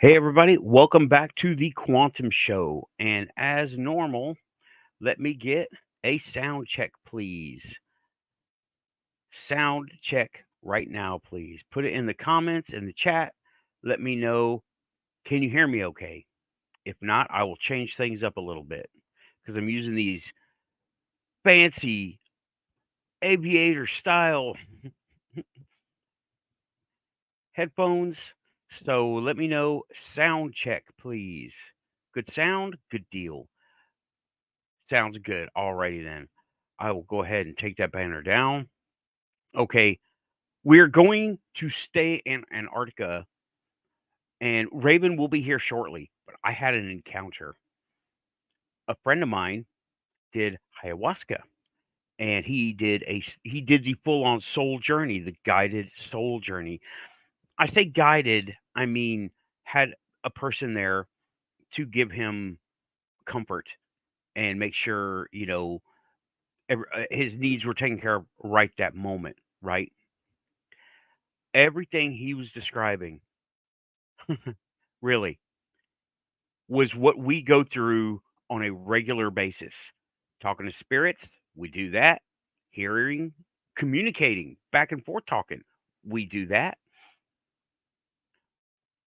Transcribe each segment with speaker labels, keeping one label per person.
Speaker 1: Hey, everybody, welcome back to the Quantum Show. And as normal, let me get a sound check, please. Sound check right now, please. Put it in the comments, in the chat. Let me know, can you hear me okay? If not, I will change things up a little bit because I'm using these fancy aviator style headphones. So let me know, sound check, please. Good sound, good deal. Sounds good. Alrighty then. I will go ahead and take that banner down. Okay. We're going to stay in Antarctica, and Raven will be here shortly. But I had an encounter. A friend of mine did ayahuasca, and he did the full on soul journey, the guided soul journey. I say guided, I mean had a person there to give him comfort and make sure his needs were taken care of right that moment, right? Everything he was describing, really, was what we go through on a regular basis. Talking to spirits, we do that. Hearing, communicating, back and forth talking, we do that.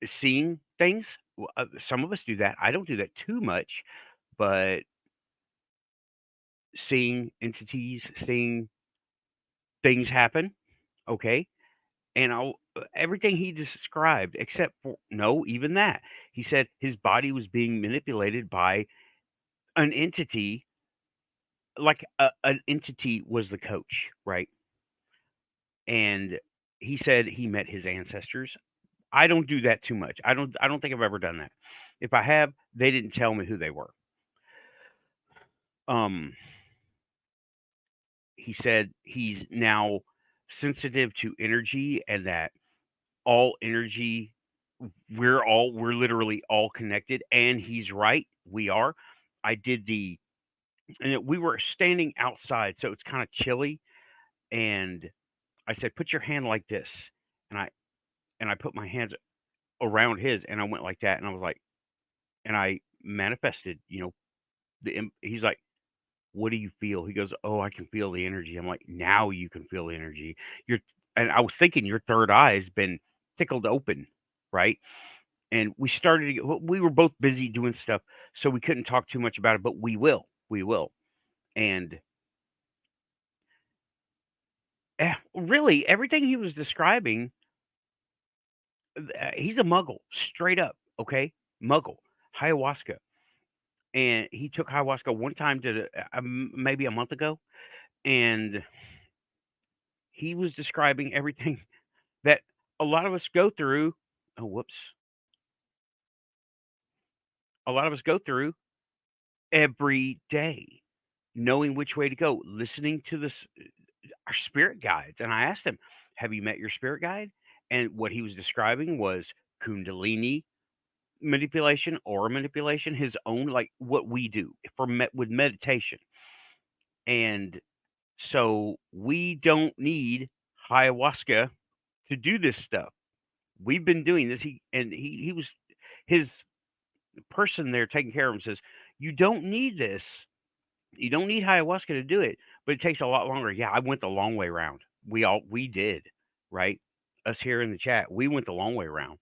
Speaker 1: Seeing things, some of us do that. I don't do that too much, but seeing entities, seeing things happen, okay? And everything he described, except for no, even that. He said his body was being manipulated by an entity, like an entity was the coach, right? And he said he met his ancestors. I don't do that too much. I don't think I've ever done that. If I have, they didn't tell me who they were. Um he said he's now sensitive to energy and that all energy, we're literally all connected, and he's right, we are. I did the and we were standing outside, so it's kind of chilly, and I said, "Put your hand like this," and I put my hands around his, and I went like that, and I was like, and I manifested, he's like, "What do you feel?" He goes, "Oh, I can feel the energy." I'm like, "Now you can feel the energy." You're, and I was thinking your third eye has been tickled open, right? And we were both busy doing stuff, so we couldn't talk too much about it, but we will. And really, everything he was describing, he's a muggle, straight up, okay? Muggle, ayahuasca. And he took ayahuasca one time maybe a month ago, and he was describing everything that a lot of us go through. Oh, whoops. A lot of us go through every day, knowing which way to go, listening to our spirit guides. And I asked him, "Have you met your spirit guide?" And what he was describing was Kundalini manipulation, aura manipulation, his own, like what we do with meditation. And so we don't need ayahuasca to do this stuff. We've been doing this. He was his person there taking care of him says, "You don't need this. You don't need ayahuasca to do it, but it takes a lot longer." Yeah, I went the long way around. We did, right? Us here in the chat, we went the long way around.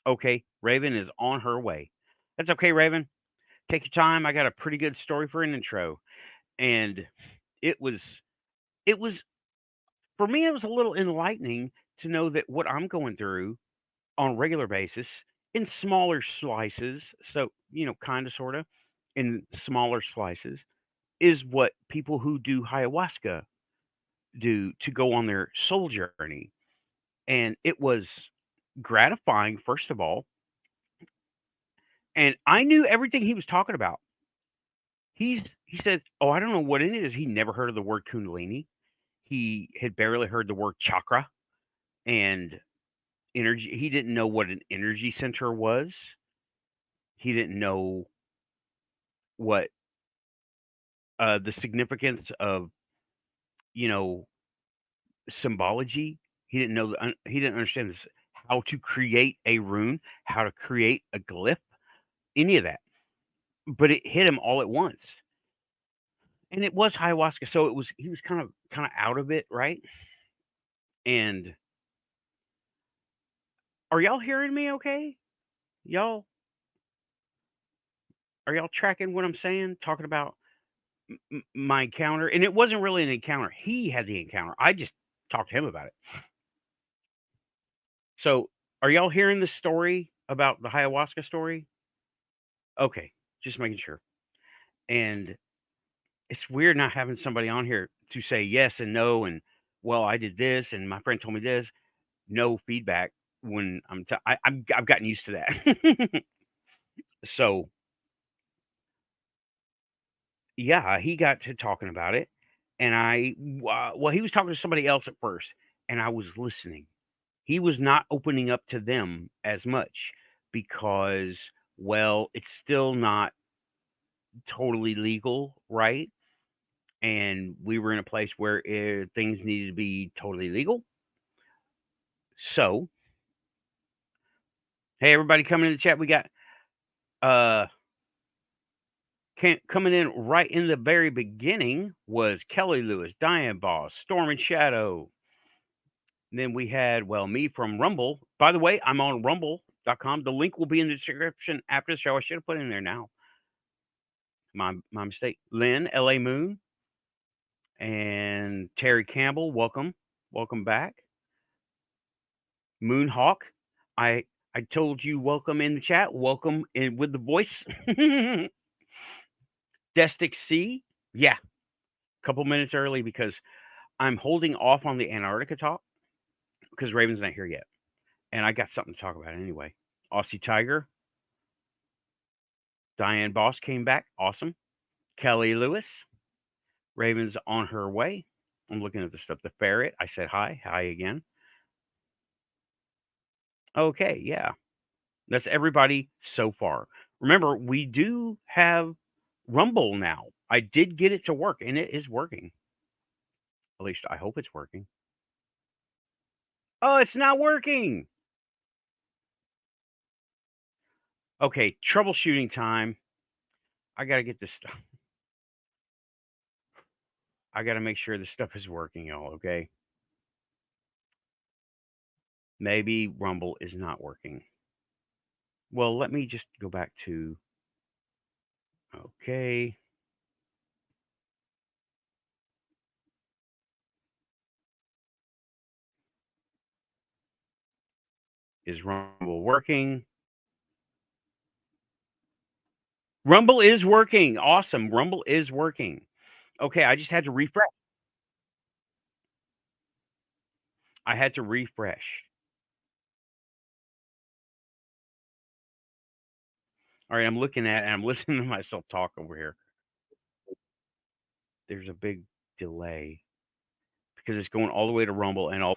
Speaker 1: Okay, Raven is on her way. That's okay, Raven. Take your time. I got a pretty good story for an intro. And it was it was for me, it was a little enlightening to know that what I'm going through on a regular basis in smaller slices, so, kind of, sort of, in smaller slices, is what people who do ayahuasca do to go on their soul journey. And it was gratifying, first of all. And I knew everything he was talking about. He said, "Oh, I don't know what it is." He never heard of the word Kundalini. He had barely heard the word chakra and energy. He didn't know what an energy center was. He didn't know what the significance of, you know, symbology. He didn't know. He didn't understand this, how to create a rune, how to create a glyph, any of that. But it hit him all at once. And it was ayahuasca, so it was he was kinda out of it, right? And are y'all hearing me okay? Y'all are y'all tracking what I'm saying? Talking about my encounter, and it wasn't really an encounter. He had the encounter. I just talked to him about it. So, are y'all hearing the story about the ayahuasca story? Okay, just making sure. And it's weird not having somebody on here to say yes and no and well, I did this and my friend told me this. No feedback when I've gotten used to that. So, yeah, he got to talking about it, and well, he was talking to somebody else at first, and I was listening. He was not opening up to them as much because, well, it's still not totally legal, right? And we were in a place where things needed to be totally legal. So, hey, everybody coming in the chat, we got uh coming in right in the very beginning was Kelly Lewis, Diane Boss, Storm and Shadow. And then we had, well, me from Rumble. By the way, I'm on rumble.com. The link will be in the description after the show. I should have put it in there now. My mistake. Lynn, LA Moon, and Terry Campbell, welcome. Welcome back. Moonhawk, I I told you welcome in the chat. Welcome in with the voice. Destic C, yeah, a couple minutes early because I'm holding off on the Antarctica talk because Raven's not here yet, and I got something to talk about anyway. Aussie Tiger, Diane Boss came back, awesome. Kelly Lewis, Raven's on her way. I'm looking at the stuff. The ferret, I said hi, hi again. Okay, yeah, that's everybody so far. Remember, we do have Rumble now. I did get it to work, and it is working. At least I hope it's working. Oh, it's not working. Okay, troubleshooting time. I gotta get this stuff. I gotta make sure this stuff is working, y'all. Okay. Maybe Rumble is not working. Well, let me just go back to. Okay. Is Rumble working? Rumble is working. Awesome. Rumble is working. Okay, I just had to refresh. I had to refresh. All right, I'm looking at and I'm listening to myself talk over here. There's a big delay because it's going all the way to Rumble and all.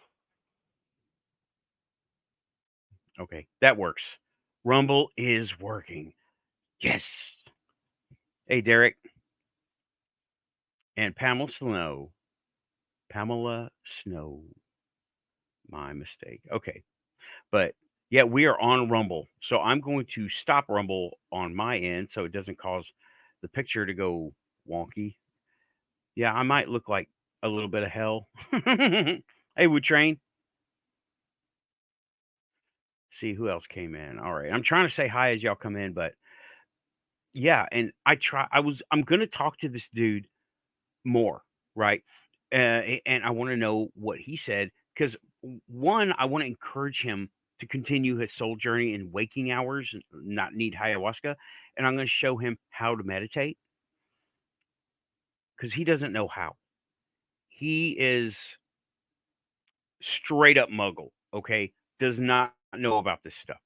Speaker 1: Okay, that works. Rumble is working. Yes. Hey, Derek and Pamela Snow. Pamela Snow. My mistake. Okay. But yeah, we are on Rumble. So I'm going to stop Rumble on my end so it doesn't cause the picture to go wonky. Yeah, I might look like a little bit of hell. Hey, Wood Train. See who else came in. All right. I'm trying to say hi as y'all come in, but yeah, and I'm gonna talk to this dude more, right? And I want to know what he said because one, I want to encourage him to continue his soul journey in waking hours, and not need ayahuasca, and I'm going to show him how to meditate because he doesn't know how. He is straight up muggle, okay? Does not know about this stuff.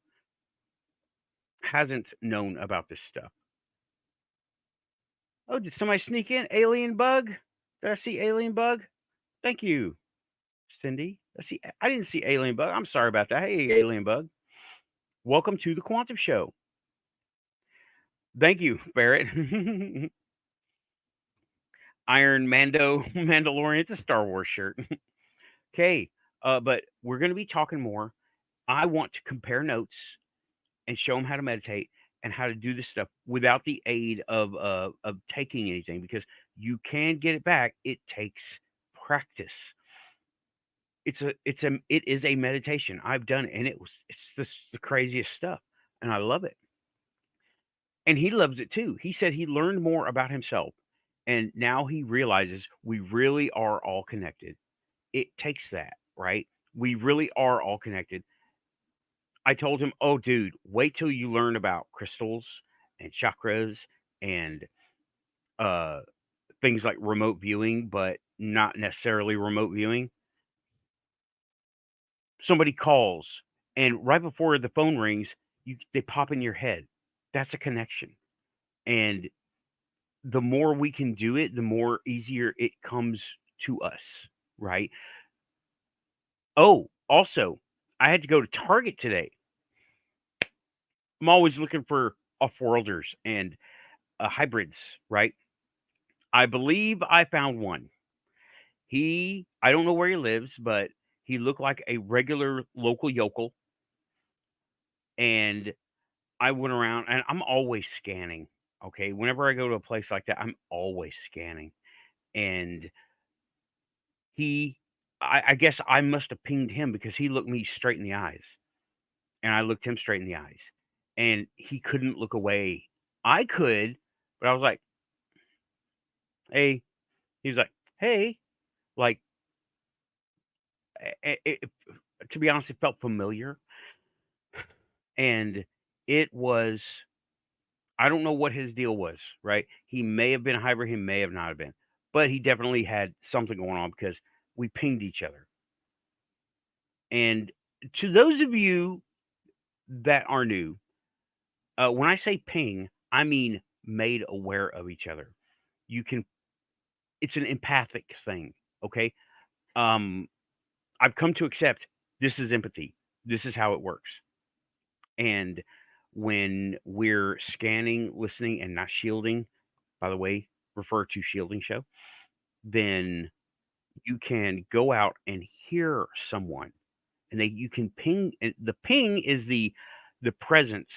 Speaker 1: Hasn't known about this stuff. Oh, did somebody sneak in? Alien bug? Did I see alien bug? Thank you, Cindy. I didn't see alien bug. I'm sorry about that. Hey, alien bug. Welcome to the Quantum Show. Thank you, Barrett. Iron Mando, Mandalorian. It's a Star Wars shirt. Okay, but we're going to be talking more. I want to compare notes and show them how to meditate and how to do this stuff without the aid of taking anything, because you can get it back. It takes practice. It is a meditation. I've done it, and it's the craziest stuff, and I love it. And he loves it too. He said he learned more about himself, and now he realizes we really are all connected. It takes that, right? We really are all connected. I told him, "Oh, dude, wait till you learn about crystals and chakras and uh things like remote viewing, but not necessarily remote viewing." Somebody calls, and right before the phone rings, they pop in your head. That's a connection. And the more we can do it, the more easier it comes to us, right? Oh, also, I had to go to Target today. I'm always looking for off-worlders and hybrids, right? I believe I found one. I don't know where he lives, but he looked like a regular local yokel. And I went around, and I'm always scanning. Okay. Whenever I go to a place like that, I'm always scanning. And he, I guess I must have pinged him because he looked me straight in the eyes, and I looked him straight in the eyes, and he couldn't look away. I could, but I was like, hey, he was like, hey, like, to be honest, it felt familiar. And it was, I don't know what his deal was, right? He may have been a hybrid, he may have not have been, but he definitely had something going on because we pinged each other. And to those of you that are new, when I say ping, I mean made aware of each other. You can, it's an empathic thing, okay? Um, I've come to accept this is empathy. This is how it works. And when we're scanning, listening, and not shielding, by the way, refer to shielding show, then you can go out and hear someone, and you can ping. And the ping is the presence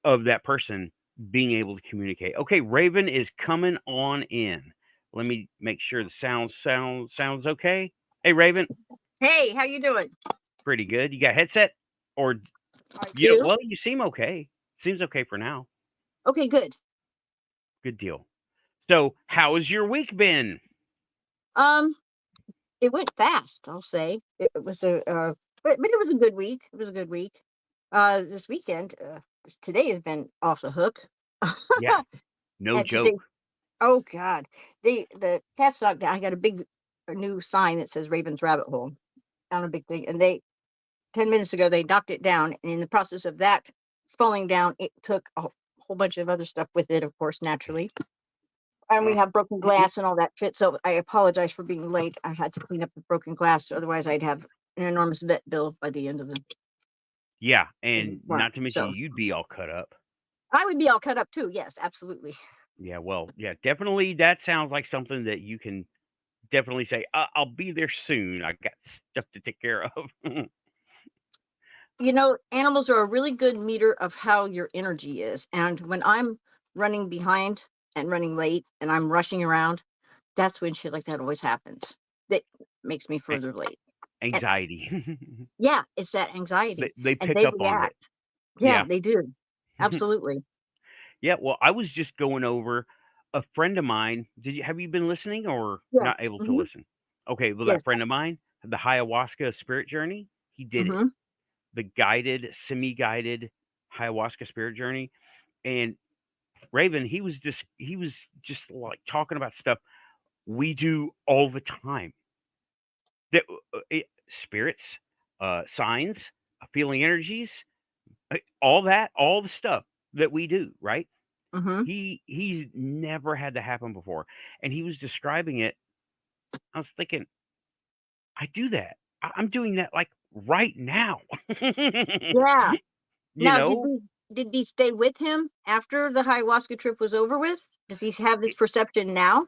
Speaker 1: of that person being able to communicate. Okay, Raven is coming on in. Let me make sure the sounds okay. Hey, Raven,
Speaker 2: Hey, how you doing?
Speaker 1: pretty good. You got headset, or
Speaker 2: I
Speaker 1: you know?
Speaker 2: do.
Speaker 1: Well, you seem okay. Seems okay for now.
Speaker 2: Okay, good.
Speaker 1: Good deal. So, how has your week been?
Speaker 2: Um, it went fast. I'll say it was but it was a good week. It was a good week. This weekend, today has been off the hook.
Speaker 1: Yeah, no
Speaker 2: And today,
Speaker 1: joke.
Speaker 2: oh God, the cats knocked down. I got a new sign that says Raven's Rabbit Hole on a big thing, and 10 minutes ago they knocked it down, and in the process of that falling down, it took a whole bunch of other stuff with it, of course, naturally. And we
Speaker 1: Uh,
Speaker 2: have broken glass and all that shit. So I apologize for being late. I had to clean up the broken glass. Otherwise, I'd have an enormous vet bill by the end of
Speaker 1: yeah,
Speaker 2: the
Speaker 1: and
Speaker 2: month.
Speaker 1: not to mention
Speaker 2: So
Speaker 1: you'd be all cut up.
Speaker 2: I would be all cut up too. Yes, absolutely.
Speaker 1: Yeah, well, yeah, definitely. That sounds like something that you can definitely say, I'll be there soon. I got stuff to take care of."
Speaker 2: You know, animals are a really good meter of how your energy is. And when I'm running behind and running late and I'm rushing around, that's when shit like that always happens. That makes me
Speaker 1: A-
Speaker 2: further late. And
Speaker 1: Anxiety.
Speaker 2: yeah, it's that
Speaker 1: they,
Speaker 2: anxiety.
Speaker 1: they
Speaker 2: And
Speaker 1: pick
Speaker 2: they
Speaker 1: up on it.
Speaker 2: react. Yeah,
Speaker 1: Yeah.
Speaker 2: they do. Absolutely.
Speaker 1: Yeah. Well, I was just going over a friend of mine. Have you been listening or
Speaker 2: Yes.
Speaker 1: not able to
Speaker 2: Hmm.
Speaker 1: listen? Okay. Well,
Speaker 2: Yes.
Speaker 1: that friend of mine, the ayahuasca spirit journey, he did it.
Speaker 2: Hmm.
Speaker 1: The guided, semi guided ayahuasca spirit journey. And Raven, he was just like talking about stuff we do all the time. That spirits, signs, feeling energies, all that, all the stuff that we do, right?
Speaker 2: Hmm.
Speaker 1: He's never had that happen before, and he was describing it. I was thinking, I do that. I'm doing that like right now.
Speaker 2: Yeah.
Speaker 1: you
Speaker 2: Now,
Speaker 1: know,
Speaker 2: did these stay with him after the ayahuasca trip was over with? Does he have this
Speaker 1: It-
Speaker 2: perception now?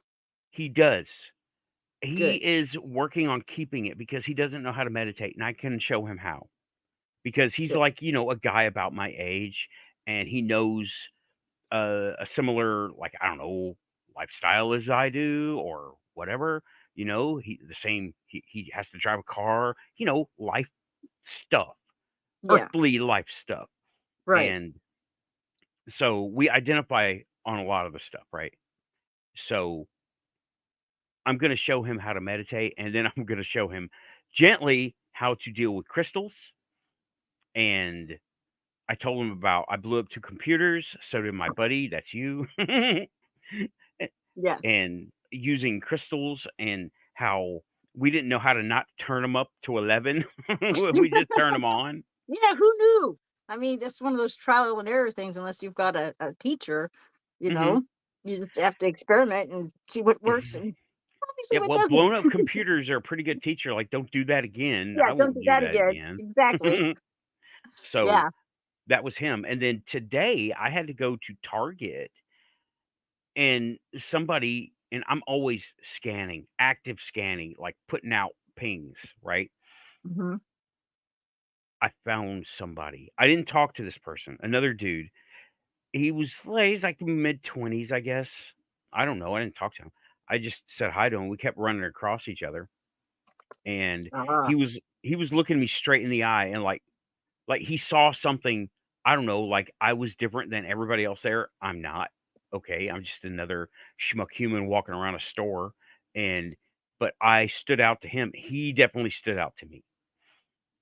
Speaker 1: he does. He
Speaker 2: Good.
Speaker 1: is working on keeping it because he doesn't know how to meditate, and I can show him how. because he's
Speaker 2: Sure.
Speaker 1: like, a guy about my age, and he knows a similar, like, I don't know, lifestyle as I do or whatever. The same. He has to drive a car. Life stuff,
Speaker 2: Yeah.
Speaker 1: earthly life stuff,
Speaker 2: Right.
Speaker 1: and so we identify on a lot of the stuff, right? So I'm going to show him how to meditate, and then I'm going to show him gently how to deal with crystals. And I told him about I blew up 2 computers, so did my buddy, that's you.
Speaker 2: Yeah.
Speaker 1: And using crystals and how we didn't know how to not turn them up to 11. We just turn them on.
Speaker 2: Yeah. Who knew? I mean, that's one of those trial and error things. Unless you've got a teacher, you
Speaker 1: Mhm.
Speaker 2: know, you just have to experiment and see what works and probably see
Speaker 1: Yeah,
Speaker 2: what
Speaker 1: well,
Speaker 2: doesn't.
Speaker 1: blown up computers are a pretty good teacher, like, "Don't do that again.
Speaker 2: Yeah.
Speaker 1: I
Speaker 2: Don't
Speaker 1: won't
Speaker 2: do
Speaker 1: do
Speaker 2: that
Speaker 1: that
Speaker 2: again.
Speaker 1: again."
Speaker 2: Exactly.
Speaker 1: So,
Speaker 2: Yeah.
Speaker 1: that was him, and then today, I had to go to Target, and somebody and I'm always scanning, active scanning, like, putting out pings, right?
Speaker 2: Hmm.
Speaker 1: I found somebody. I didn't talk to this person, another dude. He's like mid-20s, I guess. I don't know, I didn't talk to him. I just said hi to him, we kept running across each other, and
Speaker 2: Ah.
Speaker 1: he was looking me straight in the eye and, like he saw something, I don't know, like I was different than everybody else there. I'm not, okay? I'm just another schmuck human walking around a store, and but I stood out to him. He definitely stood out to me,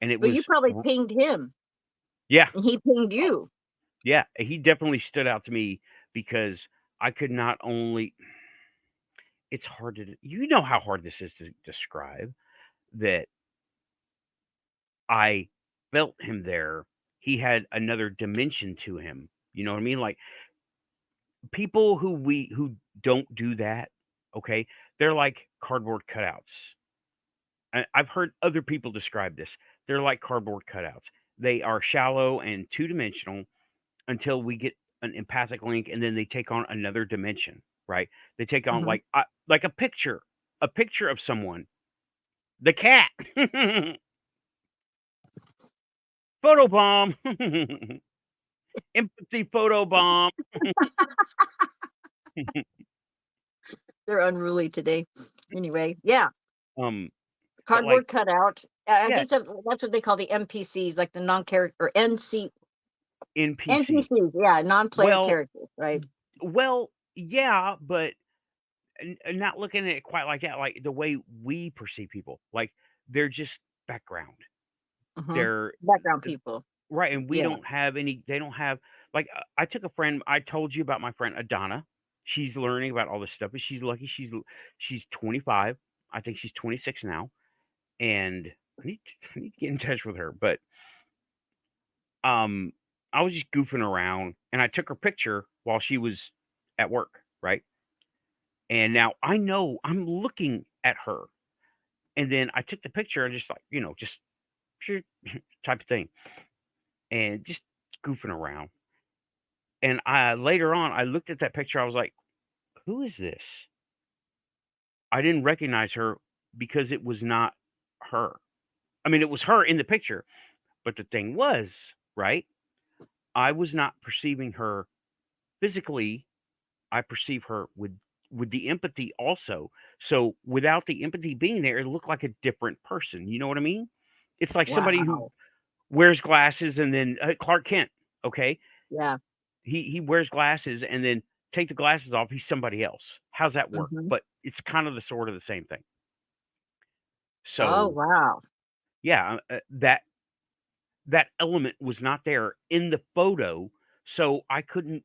Speaker 1: and it
Speaker 2: Well, you
Speaker 1: was
Speaker 2: probably
Speaker 1: r
Speaker 2: pinged him,
Speaker 1: yeah.
Speaker 2: and he pinged you.
Speaker 1: Yeah, he definitely stood out to me because I could not only it's hard to how hard this is to describe, that I felt him there. He had another dimension to him. You know what I mean? Like, people who don't do that, okay, they're like cardboard cutouts. I've heard other people describe this. They're like cardboard cutouts. They are shallow and two-dimensional until we get an empathic link, and then they take on another dimension, right? They take on
Speaker 2: Hmm.
Speaker 1: like a picture of someone, the cat, photo bomb, empathy photo bomb.
Speaker 2: They're unruly today. Anyway, yeah,
Speaker 1: um, but like,
Speaker 2: cardboard cutout. I
Speaker 1: yeah,
Speaker 2: think that's what they call the NPCs, like the non-character or
Speaker 1: NPC.
Speaker 2: NPCs. Yeah, non-player
Speaker 1: Well,
Speaker 2: characters, right?
Speaker 1: yeah, but not looking at it quite like that. Like the way we perceive people, like they're just background.
Speaker 2: Hmm.
Speaker 1: They're
Speaker 2: Background people.
Speaker 1: right, and we
Speaker 2: Yeah.
Speaker 1: don't have any they don't have like, I took a friend I told you about my friend Adana. She's learning about all this stuff, but she's lucky she's 25. I think she's 26 now, and I need to get in touch with her, but, um, I was just goofing around, and I took her picture while she was at work, right? And now I know I'm looking at her, and then I took the picture and just like, just shoot type of thing, and just goofing around. And I later on, I looked at that picture, I was like, "Who is this?" I didn't recognize her because it was not her. I mean, it was her in the picture, but the thing was, right? I was not perceiving her physically, I perceive her with the empathy also. So, without the empathy being there, it looked like a different person, you know what I mean? It's like somebody who
Speaker 2: Wow.
Speaker 1: wears glasses and then Clark Kent, okay?
Speaker 2: Yeah.
Speaker 1: He wears glasses and then take the glasses off, he's somebody else. How's that work?
Speaker 2: Hmm.
Speaker 1: But it's kind of the sort of the same thing.
Speaker 2: Oh,
Speaker 1: So,
Speaker 2: wow.
Speaker 1: yeah, that element was not there in the photo, so I couldn't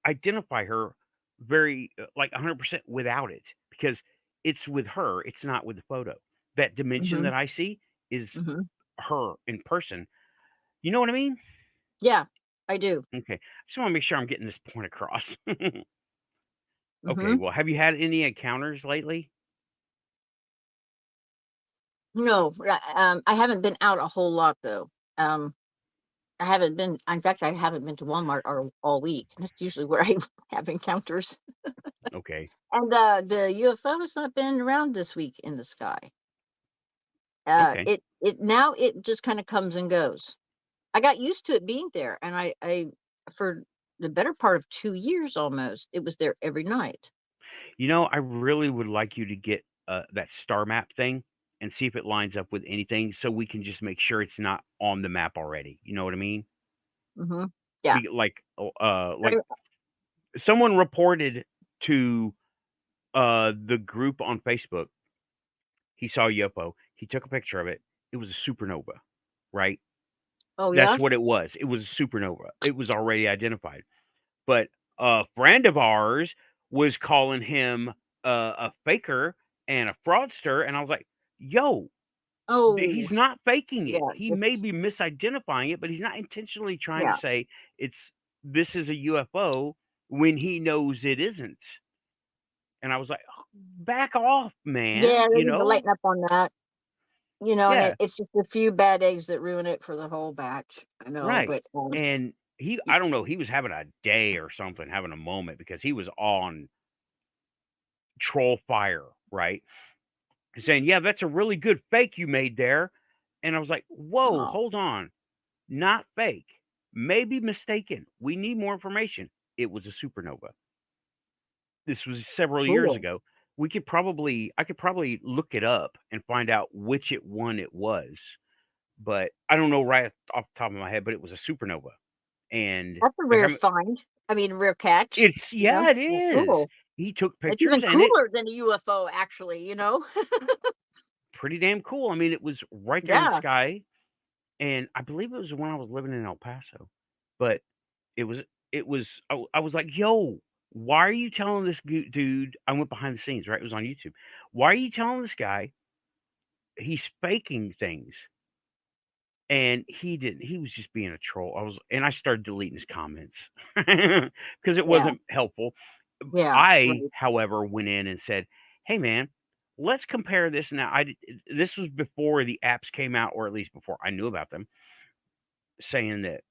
Speaker 1: identify her very like 100% without it because it's with her, it's not with the photo. That dimension
Speaker 2: Hmm.
Speaker 1: that I see is
Speaker 2: Hmm.
Speaker 1: her in person. You know what I mean?
Speaker 2: Yeah, I do.
Speaker 1: Okay. Just want to make sure I'm getting this point across. Okay,
Speaker 2: Hmm.
Speaker 1: well, have you had any encounters lately?
Speaker 2: No, I haven't been out a whole lot though. Um, I haven't been. In fact, I haven't been to Walmart all week. That's usually where I have encounters.
Speaker 1: Okay.
Speaker 2: And the UFO has not been around this week in the sky.
Speaker 1: Okay.
Speaker 2: It now it just kind of comes and goes. I got used to it being there, and I for the better part of 2 years almost, it was there every night.
Speaker 1: I really would like you to get that star map thing and see if it lines up with anything, so we can just make sure it's not on the map already. You know what I mean?
Speaker 2: Hmm. Yeah.
Speaker 1: Like someone reported to the group on Facebook. He saw a UFO. He took a picture of it. It was a supernova, right?
Speaker 2: Oh
Speaker 1: That's
Speaker 2: yeah.
Speaker 1: what it was. It was a supernova. It was already identified. But a friend of ours was calling him a faker and a fraudster, and I was like, "Yo,
Speaker 2: Oh
Speaker 1: he's not faking it.
Speaker 2: yeah.
Speaker 1: He may
Speaker 2: It's,
Speaker 1: be misidentifying it, but he's not intentionally trying to
Speaker 2: yeah.
Speaker 1: say it's this is a UFO when he knows it isn't." And I was like, "Oh, back off,
Speaker 2: Yeah,
Speaker 1: man,"
Speaker 2: they need to lighten up on that. And
Speaker 1: Yeah,
Speaker 2: it's just a few bad eggs that ruin it for the whole batch. I know,
Speaker 1: right.
Speaker 2: but
Speaker 1: And
Speaker 2: y-
Speaker 1: I don't know, he was having a day or something, having a moment because he was on troll fire, right? Saying, "Yeah, that's a really good fake you made there." And I was like, "Whoa,
Speaker 2: oh,
Speaker 1: hold on. Not fake. Maybe mistaken. We need more information." It was a supernova. This was several years
Speaker 2: cool.
Speaker 1: ago. I could probably look it up and find out which one it was, but I don't know right off the top of my head, but it was a supernova. And
Speaker 2: That's a
Speaker 1: like
Speaker 2: rare find. I mean, rare catch.
Speaker 1: yeah, it
Speaker 2: Well,
Speaker 1: is.
Speaker 2: cool.
Speaker 1: He took
Speaker 2: It's
Speaker 1: pictures
Speaker 2: even
Speaker 1: and it
Speaker 2: cooler than a UFO, actually.
Speaker 1: pretty damn cool. I mean, it was right there in the
Speaker 2: Yeah.
Speaker 1: sky. And I believe it was when I was living in El Paso, but it was I was like, "Yo, why are you telling this dude?" I went behind the scenes, right? It was on YouTube. "Why are you telling this guy he's faking things?" And he didn't. He was just being a troll. I started deleting his comments because it
Speaker 2: Yeah.
Speaker 1: wasn't helpful.
Speaker 2: Yeah.
Speaker 1: I,
Speaker 2: Right.
Speaker 1: however, went in and said, "Hey, man, let's compare this now." This was before the apps came out, or at least before I knew about them, saying that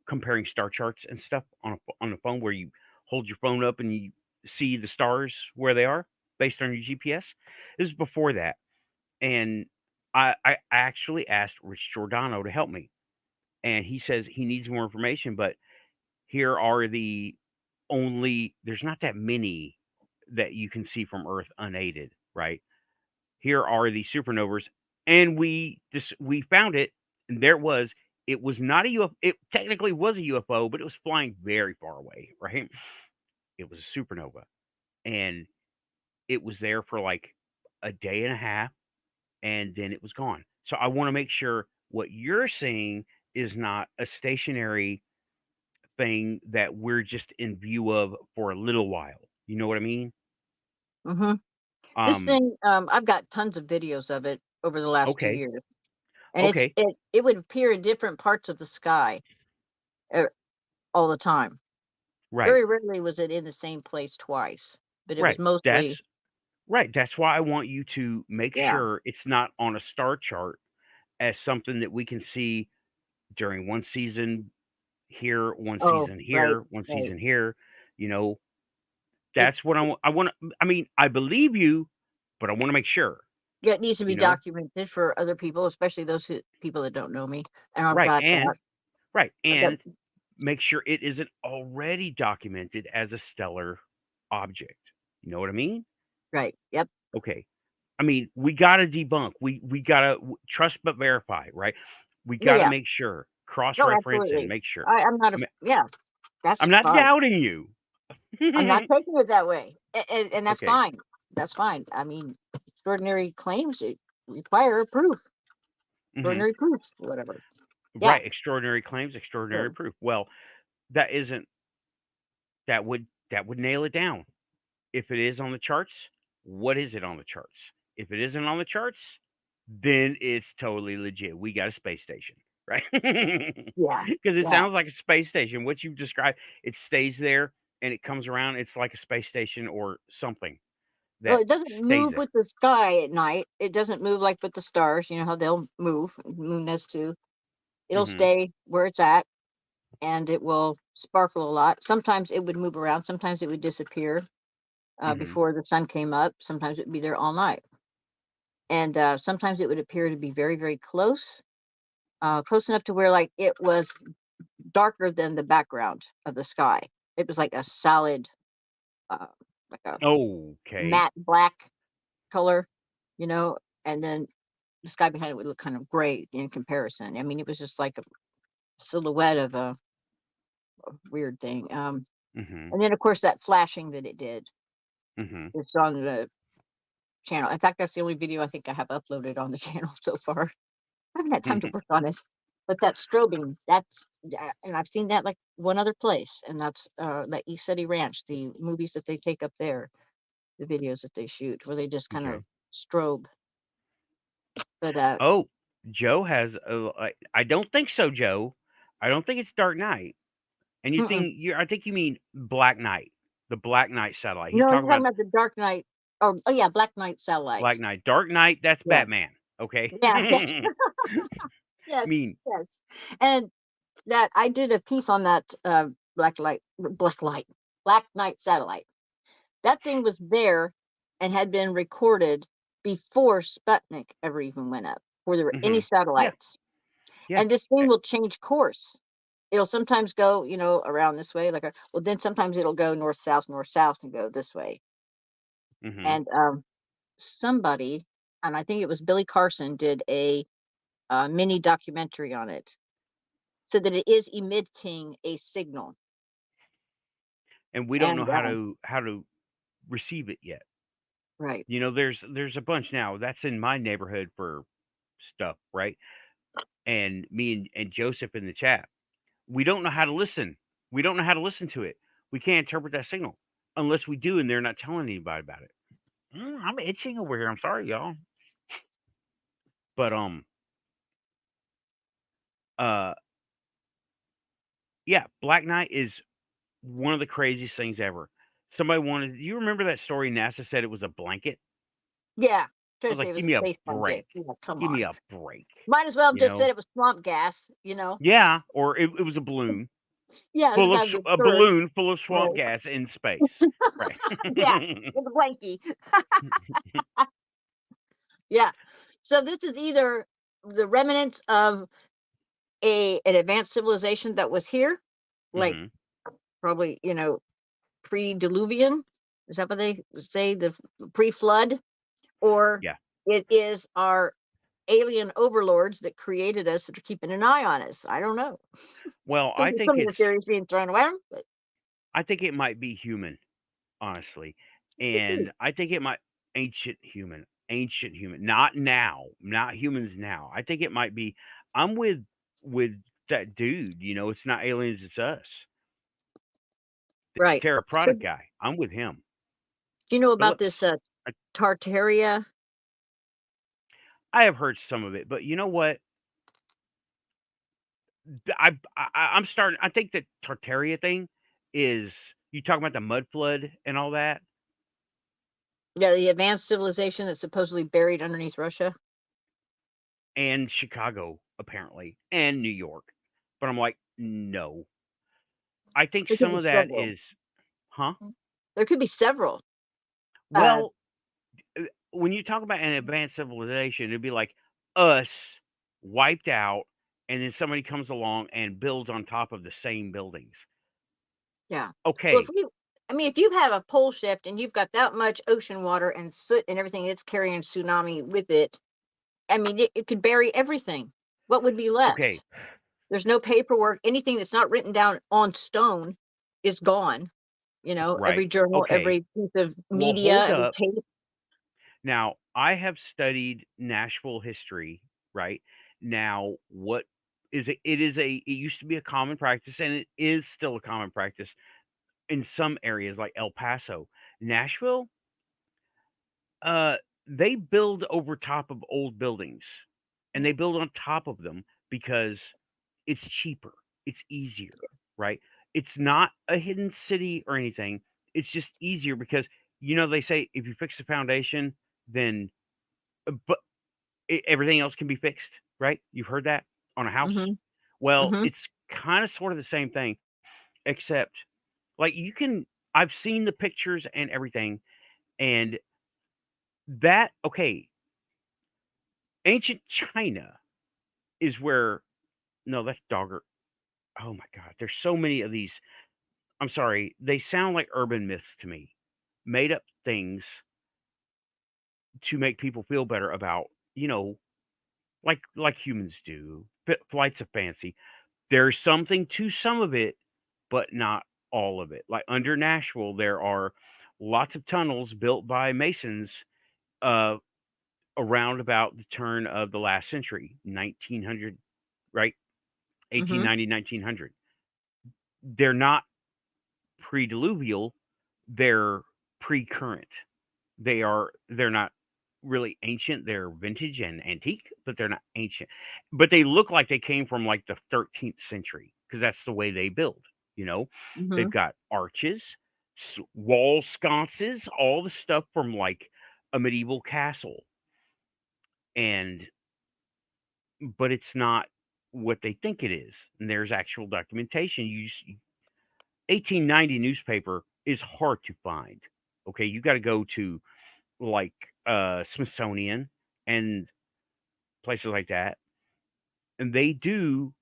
Speaker 1: comparing star charts and stuff on the phone where you hold your phone up and you see the stars where they are based on your GPS. This is before that, and I actually asked Rich Giordano to help me, and he says he needs more information, but here are there's not that many that you can see from Earth unaided, right? Here are the supernovas, and we found it, and there it was. It was not a UFO. It technically was a UFO, but it was flying very far away, right? It was a supernova, and it was there for like a day and a half, and then it was gone. So I want to make sure what you're seeing is not a stationary thing that we're just in view of for a little while. You know what I mean?
Speaker 2: Hmm. This
Speaker 1: Um,
Speaker 2: thing, I've got tons of videos of it over the last two
Speaker 1: okay,
Speaker 2: years, and
Speaker 1: okay,
Speaker 2: it would appear in different parts of the sky uh, all the time.
Speaker 1: right,
Speaker 2: Very rarely was it in the same place twice, but it was
Speaker 1: right.
Speaker 2: mostly,
Speaker 1: That's why I want you to make
Speaker 2: yeah.
Speaker 1: sure it's not on a star chart as something that we can see during one season here, one
Speaker 2: Oh,
Speaker 1: season
Speaker 2: right,
Speaker 1: here, one
Speaker 2: right.
Speaker 1: season here. You know,
Speaker 2: It,
Speaker 1: that's what I want. I mean, I believe you, but I want to make sure.
Speaker 2: yeah, it needs to be
Speaker 1: You know,
Speaker 2: documented for other people, especially people that don't know me. And
Speaker 1: right? And right,
Speaker 2: I've got
Speaker 1: and make sure it isn't already documented as a stellar object. You know what I mean?
Speaker 2: right. Yep.
Speaker 1: Okay. I mean, we gotta debunk. We gotta trust but verify, right? We
Speaker 2: Yeah,
Speaker 1: gotta
Speaker 2: yeah.
Speaker 1: make sure, cross
Speaker 2: No,
Speaker 1: reference and
Speaker 2: absolutely.
Speaker 1: make sure.
Speaker 2: I'm not
Speaker 1: I
Speaker 2: a,
Speaker 1: mean,
Speaker 2: yeah,
Speaker 1: I'm
Speaker 2: that's
Speaker 1: not
Speaker 2: fine.
Speaker 1: doubting you.
Speaker 2: I'm not taking it that way. And that's
Speaker 1: Okay.
Speaker 2: fine. That's fine. I mean, extraordinary claims require proof,
Speaker 1: Hmm.
Speaker 2: extraordinary proof, whatever. Yeah.
Speaker 1: Right. Extraordinary claims, extraordinary
Speaker 2: So,
Speaker 1: proof. Well, that isn't that would nail it down. If it is on the charts, what is it on the charts? If it isn't on the charts, then it's totally legit. We got a space station, right?
Speaker 2: yeah.
Speaker 1: Because it
Speaker 2: Yeah.
Speaker 1: sounds like a space station. What you've described, it stays there and it comes around. It's like a space station or something
Speaker 2: Well,
Speaker 1: that
Speaker 2: it doesn't
Speaker 1: stays
Speaker 2: move
Speaker 1: there.
Speaker 2: with the sky at night. It doesn't move like with the stars. You know how they'll move. Moon does too. It'll
Speaker 1: Hmm.
Speaker 2: stay where it's at, and it will sparkle a lot. Sometimes it would move around. Sometimes it would disappear
Speaker 1: Hmm.
Speaker 2: before the sun came up. Sometimes it'd be there all night. and sometimes it would appear to be very, very close, close enough to where like it was darker than the background of the sky. It was like a solid, uh, like a
Speaker 1: Okay.
Speaker 2: matte black color, you know, and then the sky behind it would look kind of gray in comparison. I mean, it was just like a silhouette of a weird thing.
Speaker 1: Mhm.
Speaker 2: And then of course that flashing that it did,
Speaker 1: Mhm.
Speaker 2: it's on the channel. In fact, that's the only video I think I have uploaded on the channel so far. I haven't had time to work on it. But that strobing, that's yeah, and I've seen that like one other place, and that's that East City Ranch, the movies that they take up there, the videos that they shoot, where they just kind
Speaker 1: Okay.
Speaker 2: of strobe. But
Speaker 1: Oh, Joe has a I don't think so, Joe. I don't think it's Dark Knight. And
Speaker 2: mm-mm.
Speaker 1: I think you mean Black Knight, the Black Knight satellite. He's
Speaker 2: No, you're
Speaker 1: talking
Speaker 2: talking
Speaker 1: about
Speaker 2: about the Dark Knight. Oh yeah, Black Knight Satellite.
Speaker 1: Black Knight. Dark Knight, that's
Speaker 2: Yeah,
Speaker 1: Batman, okay?
Speaker 2: yeah, yes, yes,
Speaker 1: Mean
Speaker 2: yes. And that I did a piece on that Black Knight Satellite. That thing was there and had been recorded before Sputnik ever even went up, before there were any
Speaker 1: mhm. Yeah,
Speaker 2: satellites.
Speaker 1: yeah.
Speaker 2: And this
Speaker 1: Eh,
Speaker 2: thing will change course. It'll sometimes go, around this way, well, then sometimes it'll go north south, and go this way.
Speaker 1: mhm.
Speaker 2: And somebody, and I think it was Billy Carson, did a mini documentary on it, so that it is emitting a signal.
Speaker 1: And we don't know
Speaker 2: And
Speaker 1: how to receive it yet.
Speaker 2: right,
Speaker 1: There's a bunch now. That's in my neighborhood for stuff, right? And me and Joseph in the chat, we don't know how to listen. We don't know how to listen to it. We can't interpret that signal unless we do, and they're not telling anybody about it. I'm itching over here. I'm sorry, y'all. But uh, yeah, Black Knight is one of the craziest things ever. Somebody wanted. You remember that story? NASA said it was a blanket.
Speaker 2: yeah,
Speaker 1: I
Speaker 2: try to
Speaker 1: was
Speaker 2: say
Speaker 1: like,
Speaker 2: it
Speaker 1: give
Speaker 2: was
Speaker 1: me a
Speaker 2: a space blanket.
Speaker 1: break.
Speaker 2: Yeah, come
Speaker 1: Give me
Speaker 2: on.
Speaker 1: a break.
Speaker 2: Might as well have
Speaker 1: You
Speaker 2: just said
Speaker 1: know?
Speaker 2: it was swamp gas.
Speaker 1: Yeah, or it was a balloon
Speaker 2: Yeah, it was
Speaker 1: full of
Speaker 2: about as
Speaker 1: a
Speaker 2: absurd.
Speaker 1: balloon full of swamp
Speaker 2: Right.
Speaker 1: gas in space. Right.
Speaker 2: Yeah, with a blankie. Yeah. So this is either the remnants of an advanced civilization that was here, like
Speaker 1: hmm
Speaker 2: probably, pre-diluvian. Is that what they say? Pre-flood, or
Speaker 1: Yeah.
Speaker 2: it is our alien overlords that created us that are keeping an eye on us. I don't know.
Speaker 1: Well,
Speaker 2: Those are some of the theories being thrown around, but
Speaker 1: I think it might be human, honestly,
Speaker 2: could be.
Speaker 1: and I think it might ancient human, not now, not humans now. I think it might be. I'm with that dude. It's not aliens, it's us.
Speaker 2: Right.
Speaker 1: Terra
Speaker 2: So
Speaker 1: product guy. I'm with him.
Speaker 2: do you know about this
Speaker 1: Phillips.
Speaker 2: Tartaria?
Speaker 1: I have heard some of it, but you know what? I'm starting. I think the Tartaria thing is you talking about the mud flood and all that,
Speaker 2: Yeah, the advanced civilization that's supposedly buried underneath Russia.
Speaker 1: and Chicago apparently, and New York. But I'm like, no. I think
Speaker 2: There could
Speaker 1: some
Speaker 2: be
Speaker 1: of that
Speaker 2: several.
Speaker 1: is, huh?
Speaker 2: There could be several. Uh,
Speaker 1: Well, when you talk about an advanced civilization, it'd be like us wiped out, and then somebody comes along and builds on top of the same buildings.
Speaker 2: yeah. Well,
Speaker 1: Okay,
Speaker 2: if you have a pole shift and you've got that much ocean water and soot and everything, it's carrying tsunami with it. I mean, it could bury everything. What would be
Speaker 1: okay,
Speaker 2: left? There's no paperwork. Anything that's not written down on stone is gone.
Speaker 1: right.
Speaker 2: Every journal,
Speaker 1: Okay.
Speaker 2: every piece of
Speaker 1: Well,
Speaker 2: media,
Speaker 1: hold
Speaker 2: every
Speaker 1: up.
Speaker 2: tape.
Speaker 1: Now, I have studied Nashville history, right? Now, what is it? It used to be a common practice, and it is still a common practice in some areas like El Paso. Nashville, uh, they build over top of old buildings, and they build on top of them because it's cheaper, it's easier, right? It's not a hidden city or anything. It's just easier because they say if you fix the foundation, then but everything else can be fixed, right? You've heard that on a house?
Speaker 2: Hmm.
Speaker 1: Well,
Speaker 2: Hmm.
Speaker 1: it's kinda sort of the same thing, except, like, I've seen the pictures and everything, and that okay, Ancient China is where no, that's Dogger. Oh my god, there's so many of these. I'm sorry, they sound like urban myths to me. Made up things to make people feel better about, like humans do. Flights of fancy. There's something to some of it, but not all of it. Like under Nashville, there are lots of tunnels built by Masons uh, around about the turn of the last century, 1900, right?
Speaker 2: Mm-hmm.
Speaker 1: 1890, 1900. They're not pre-diluvial, they're pre-current. They're not really ancient, they're vintage and antique, but they're not ancient. But they look like they came from like the 13th century because that's the way they build, you know.
Speaker 2: Mm-hmm.
Speaker 1: They've got arches, wall sconces, all the stuff from like a medieval castle. And but it's not what they think it is. And there's actual documentation. 1890 newspaper is hard to find. Okay, you got to go to like Smithsonian and places like that. And they do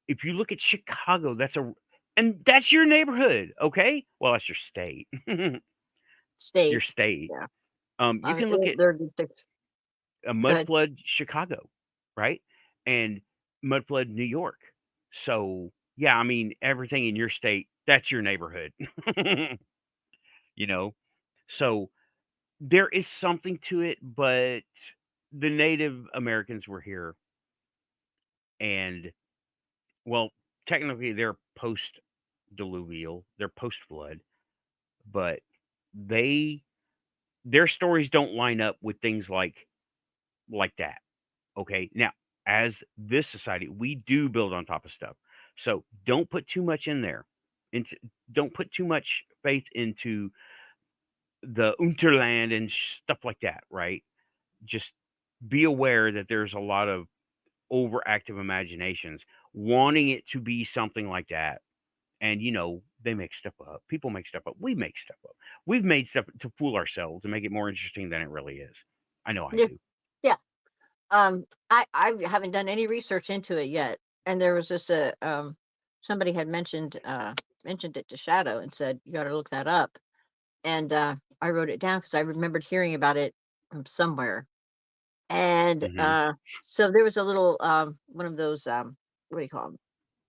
Speaker 1: if you look at Chicago, that's your neighborhood, okay? Well, that's your state. Your
Speaker 2: State.
Speaker 1: state.
Speaker 2: Yeah.
Speaker 1: You
Speaker 2: I mean,
Speaker 1: can look at
Speaker 2: they're good.
Speaker 1: a mud
Speaker 2: Good.
Speaker 1: flood Chicago, right? And mud flood New York. So, yeah, I mean, everything in your state, that's your neighborhood. you know? So, there is something to it, but the Native Americans were here and well, technically they're post diluvial, they're post flood, but they their stories don't line up with things like that. Okay. Now, as this society, we do build on top of stuff. So don't put too much in there. Into don't put too much faith into the Unterland and stuff like that, right? Just be aware that there's a lot of overactive imaginations wanting it to be something like that. And they make stuff up. People make stuff up. We make stuff up. We've made stuff to fool ourselves and make it more interesting than it really is. I know I
Speaker 2: Yeah.
Speaker 1: do.
Speaker 2: Yeah. I haven't done any research into it yet, and there was this somebody had mentioned it to Shadow and said you got to look that up, and I wrote it down because I remembered hearing about it from somewhere, and
Speaker 1: Hmm.
Speaker 2: so there was a little one of those what do you call them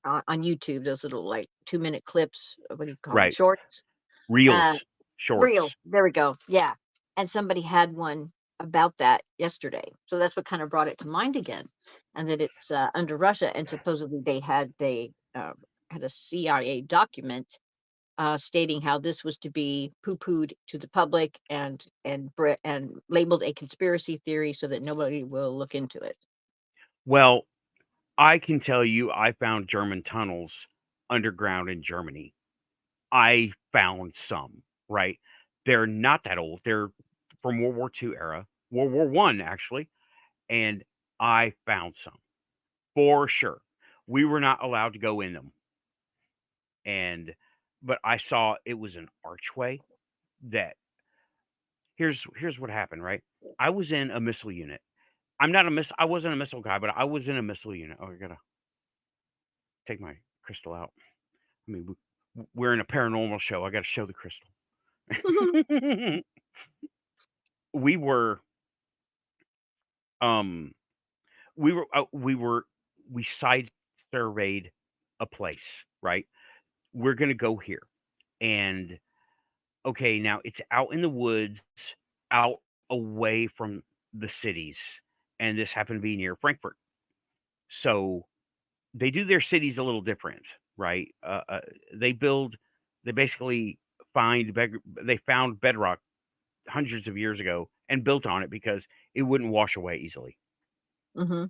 Speaker 2: on YouTube, those little like 2 minute clips, what do you call them,
Speaker 1: Right.
Speaker 2: shorts, uh,
Speaker 1: Reels, shorts.
Speaker 2: Real, there we go. Yeah. And somebody had one about that yesterday. So that's what kind of brought it to mind again. And that it's under Russia, and supposedly they had a CIA document stating how this was to be poo-pooed to the public and labeled a conspiracy theory so that nobody will look into it.
Speaker 1: Well, I can tell you I found German tunnels underground in Germany. I found some, right? They're not that old. They're from World War II era, World War One actually, and I found some for sure. We were not allowed to go in them, and but I saw it was an archway that here's what happened, right? I was in a missile unit. I wasn't a missile guy, but I was in a missile unit. Oh, I gotta take my crystal out. I mean, we're in a paranormal show. I gotta show the crystal. we were, um, we side surveyed a place, right? We're gonna go here, and okay, now it's out in the woods, out away from the cities, and this happened to be near Frankfurt. So they do their cities a little different, right? They build, they basically they found bedrock hundreds of years ago and built on it because it wouldn't wash away easily.
Speaker 2: Hmm.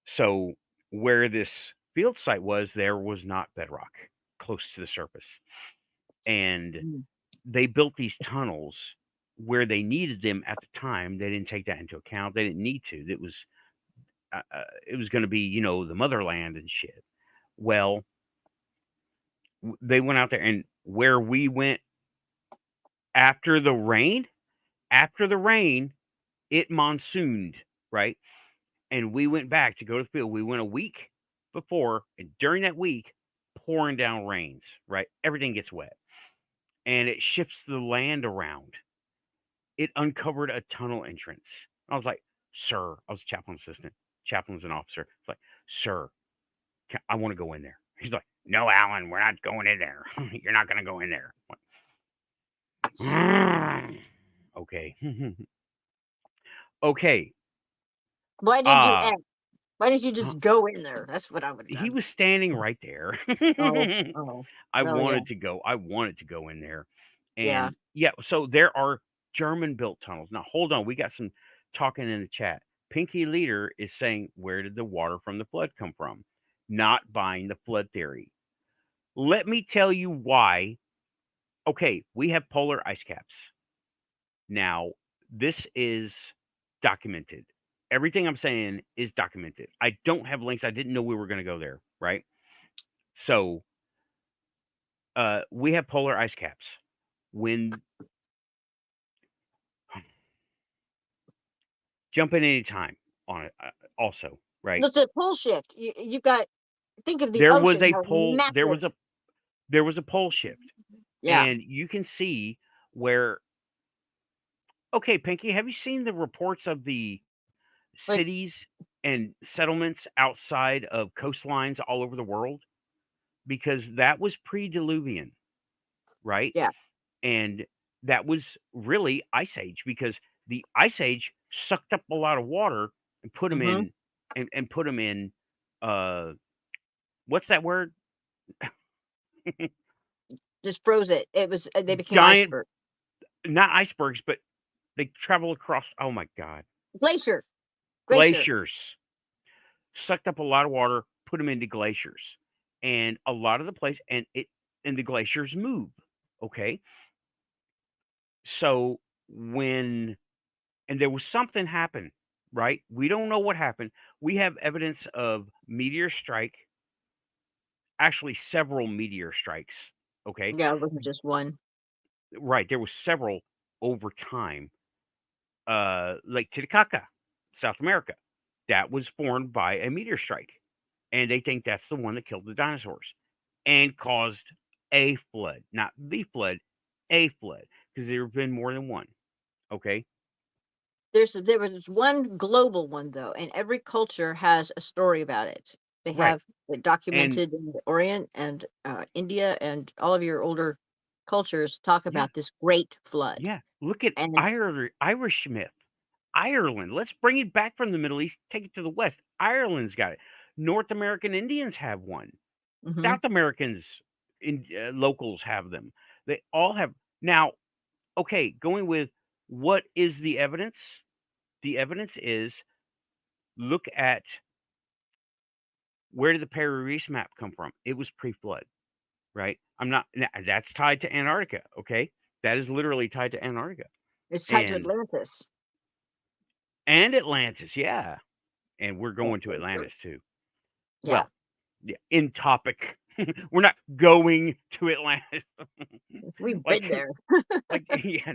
Speaker 1: So where this field site was, there was not bedrock close to the surface, and they built these tunnels where they needed them at the time. They didn't take that into account. They didn't need to. It was going to be the motherland and shit. Well, they went out there and where we went after the rain, after the rain, it monsooned, right? And we went back to go to the field. We went a week before, and during that week, pouring down rains, right? Everything gets wet, and it shifts the land around. It uncovered a tunnel entrance. I was like, "Sir," I was a chaplain assistant. Chaplain's an officer. It's like, "Sir, I want to go in there." He's like, "No, Alan, we're not going in there. You're not going to go in there." Okay. Okay.
Speaker 2: Why did you
Speaker 1: Uh
Speaker 2: ask? Why didn't you just go in there? That's what I would have
Speaker 1: he
Speaker 2: done.
Speaker 1: was standing right there.
Speaker 2: Oh, oh,
Speaker 1: I
Speaker 2: oh yeah,
Speaker 1: wanted to go. I wanted to go in there.
Speaker 2: yeah.
Speaker 1: And yeah, so there are German built tunnels. Now hold on, we got some talking in the chat. Pinky Leader is saying, where did the water from the flood come from? Not buying the flood theory. Let me tell you why. Okay, we have polar ice caps. Now, this is documented. Everything I'm saying is documented. I don't have links. I didn't know we were going to go there, right? So, we have polar ice caps. When jump in any time on it, also, right?
Speaker 2: It's a pole shift. You got think of the
Speaker 1: There was
Speaker 2: ocean,
Speaker 1: a
Speaker 2: how
Speaker 1: pole.
Speaker 2: massive.
Speaker 1: There was a pole shift,
Speaker 2: Yeah,
Speaker 1: and you can see where. Okay, Pinky, have you seen the reports of the
Speaker 2: like
Speaker 1: cities and settlements outside of coastlines all over the world? Because that was pre-diluvian, right?
Speaker 2: yeah.
Speaker 1: And that was really ice age, because the ice age sucked up a lot of water and put them
Speaker 2: Hmm.
Speaker 1: in, and put them in, uh what's that word?
Speaker 2: Just froze it. It was they became
Speaker 1: Giant,
Speaker 2: iceberg,
Speaker 1: not icebergs, but they travel across, oh my god,
Speaker 2: glacier, glacier.
Speaker 1: glaciers. Sucked up a lot of water, put them into glaciers. And a lot of the place, and the glaciers move. Okay. So when, and there was something happened, right? We don't know what happened. We have evidence of meteor strike, actually several meteor strikes. Okay.
Speaker 2: Yeah, it wasn't just one.
Speaker 1: Right. There was several over time. Lake Titicaca, South America, that was formed by a meteor strike. And they think that's the one that killed the dinosaurs and caused a flood, not the flood, a flood, because there have been more than one. Okay.
Speaker 2: There was one global one though, and every culture has a story about it. They
Speaker 1: Right.
Speaker 2: have it
Speaker 1: And
Speaker 2: documented in the Orient and India, and all of your older cultures talk
Speaker 1: yeah,
Speaker 2: about this great flood.
Speaker 1: yeah. Look at
Speaker 2: And
Speaker 1: Irish myth. Ireland. Let's bring it back from the Middle East, take it to the West. Ireland's got it. North American Indians have one.
Speaker 2: mhm,
Speaker 1: South Americans, locals have them. They all have. Now, okay, going with what is the evidence? The evidence is, look at, where did the Peri Reis map come from? It was pre-flood, right? I'm not. That's tied to Antarctica. Okay, that is literally tied to Antarctica
Speaker 2: it's tied to
Speaker 1: and
Speaker 2: Atlantis.
Speaker 1: Atlantis. Yeah, and we're
Speaker 2: Yeah,
Speaker 1: going to Atlantis too.
Speaker 2: yeah.
Speaker 1: Well, yeah, in topic. We're not going to Atlantis.
Speaker 2: We've
Speaker 1: like,
Speaker 2: been there.
Speaker 1: yeah,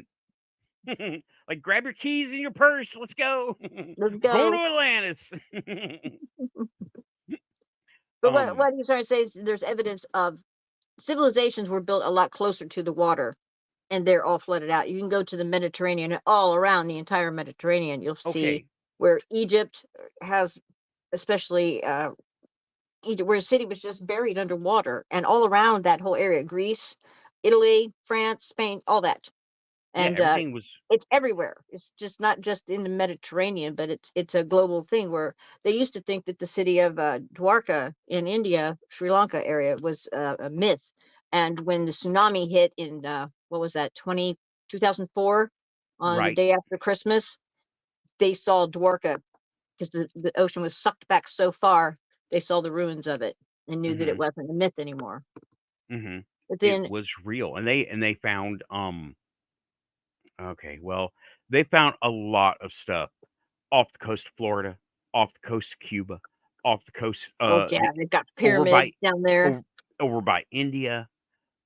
Speaker 1: like grab your keys and your purse. Let's go.
Speaker 2: Let's
Speaker 1: Going
Speaker 2: go.
Speaker 1: to Atlantis.
Speaker 2: But
Speaker 1: um.
Speaker 2: what he's trying to say is there's evidence of civilizations were built a lot closer to the water, and they're all flooded out. You can go to the Mediterranean, all around the entire Mediterranean. You'll see
Speaker 1: Okay.
Speaker 2: where Egypt has, especially Egypt, where a city was just buried underwater, and all around that whole area, Greece, Italy, France, Spain, all that,
Speaker 1: Yeah.
Speaker 2: and
Speaker 1: Everything was.
Speaker 2: it's everywhere. It's just not just in the Mediterranean, but it's a global thing where they used to think that the city of Dwarka in India, Sri Lanka area was a myth. And when the tsunami hit in what was that 2004 on the
Speaker 1: Right.
Speaker 2: day after Christmas, they saw Dwarka because the ocean was sucked back so far. They saw the ruins of it and knew that it
Speaker 1: Mhm.
Speaker 2: wasn't a myth anymore.
Speaker 1: Mhm.
Speaker 2: But
Speaker 1: It
Speaker 2: then,
Speaker 1: was real, and they found, okay, well, they found a lot of stuff off the coast of Florida, off the coast of Cuba, off the coast,
Speaker 2: oh yeah, they've got
Speaker 1: over
Speaker 2: pyramids
Speaker 1: by,
Speaker 2: down there,
Speaker 1: over over by India,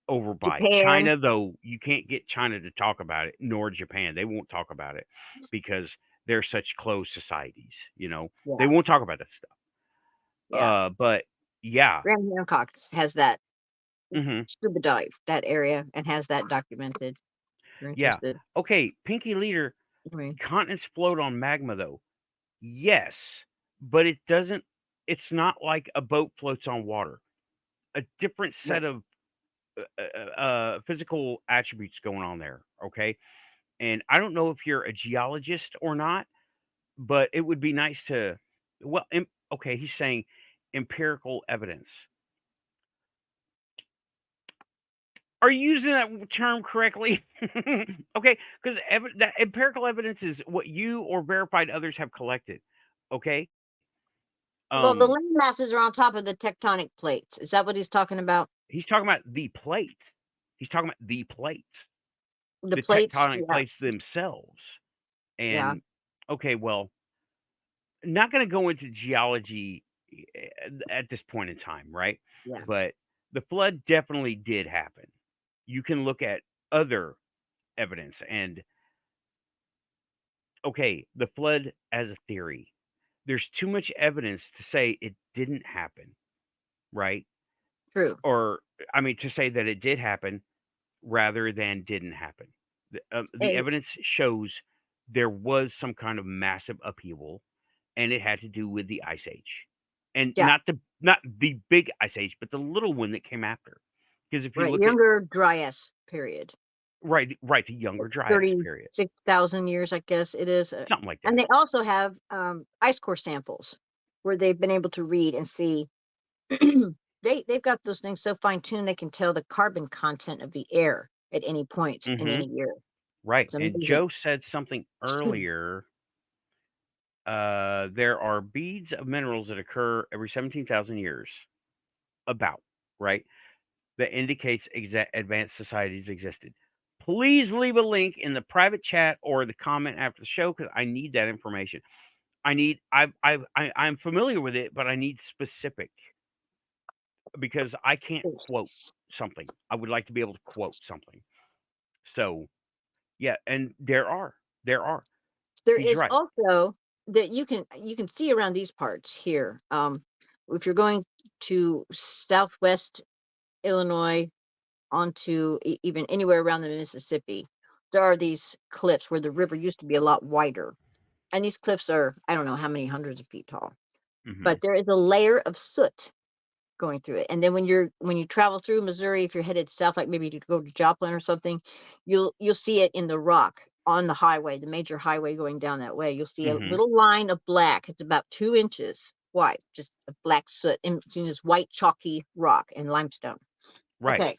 Speaker 1: over by
Speaker 2: Japan.
Speaker 1: China, though you can't get China to talk about it, nor Japan. They won't talk about it because they're such closed societies. They
Speaker 2: Yeah.
Speaker 1: won't talk about that stuff.
Speaker 2: Yeah.
Speaker 1: But yeah.
Speaker 2: Graham Hancock has that
Speaker 1: Hmm.
Speaker 2: scuba dive that area and has that documented. If you're
Speaker 1: Yeah.
Speaker 2: interested.
Speaker 1: Okay, Pinky Leader,
Speaker 2: Anyway,
Speaker 1: continents float on magma though. Yes, but it doesn't. It's not like a boat floats on water. A different
Speaker 2: right.
Speaker 1: set of physical attributes going on there. Okay, and I don't know if you're a geologist or not, but it would be nice to. Well, okay, he's saying empirical evidence. Are you using that term correctly? Okay, because that empirical evidence is what you or verified others have collected. Okay.
Speaker 2: Well, the
Speaker 1: Um,
Speaker 2: land masses are on top of the tectonic plates. Is that what he's talking about?
Speaker 1: he's talking about the plates. He's talking about the plates,
Speaker 2: The
Speaker 1: the
Speaker 2: plates?
Speaker 1: tectonic
Speaker 2: Yeah.
Speaker 1: plates themselves.
Speaker 2: Yeah.
Speaker 1: And okay, well, not going to go into geology at this point in time, right?
Speaker 2: Yeah.
Speaker 1: But the flood definitely did happen. You can look at other evidence and okay, the flood as a theory. There's too much evidence to say it didn't happen, right?
Speaker 2: True.
Speaker 1: Or I mean to say that it did happen rather than didn't happen. The
Speaker 2: And
Speaker 1: evidence shows there was some kind of massive upheaval, and it had to do with the ice age, and
Speaker 2: yeah,
Speaker 1: not the big ice age, but the little one that came after. Because if you
Speaker 2: right.
Speaker 1: look at
Speaker 2: Younger Dryas period.
Speaker 1: right, the Younger Dryas period,
Speaker 2: 36,000 years, I guess it is.
Speaker 1: something like
Speaker 2: And
Speaker 1: that.
Speaker 2: they also have ice core samples where they've been able to read and see. They've got those things so fine tuned they can tell the carbon content of the air at any point in
Speaker 1: Hmm.
Speaker 2: any year.
Speaker 1: Right,
Speaker 2: It's
Speaker 1: and
Speaker 2: amazing.
Speaker 1: Joe said something earlier. There are beads of minerals that occur every 17,000 years, about right, that indicates advanced societies existed. Please leave a link in the private chat or the comment after the show because I need that information. I'm familiar with it, but I need specific because I can't quote something. I would like to be able to quote something. So yeah, and there are.
Speaker 2: There
Speaker 1: He's
Speaker 2: is
Speaker 1: right.
Speaker 2: also that you can see around these parts here. If you're going to Southwest Illinois onto even anywhere around the Mississippi, there are these cliffs where the river used to be a lot wider, and these cliffs are I don't know how many hundreds of feet tall,
Speaker 1: Hmm.
Speaker 2: but there is a layer of soot going through it. And then when you travel through Missouri, if you're headed south, like maybe to go to Joplin or something, you'll see it in the rock on the highway, the major highway going down that way. You'll see a
Speaker 1: Hmm.
Speaker 2: little line of black. It's about 2 inches wide, just a black soot in between this white chalky rock and limestone.
Speaker 1: Right.
Speaker 2: Okay,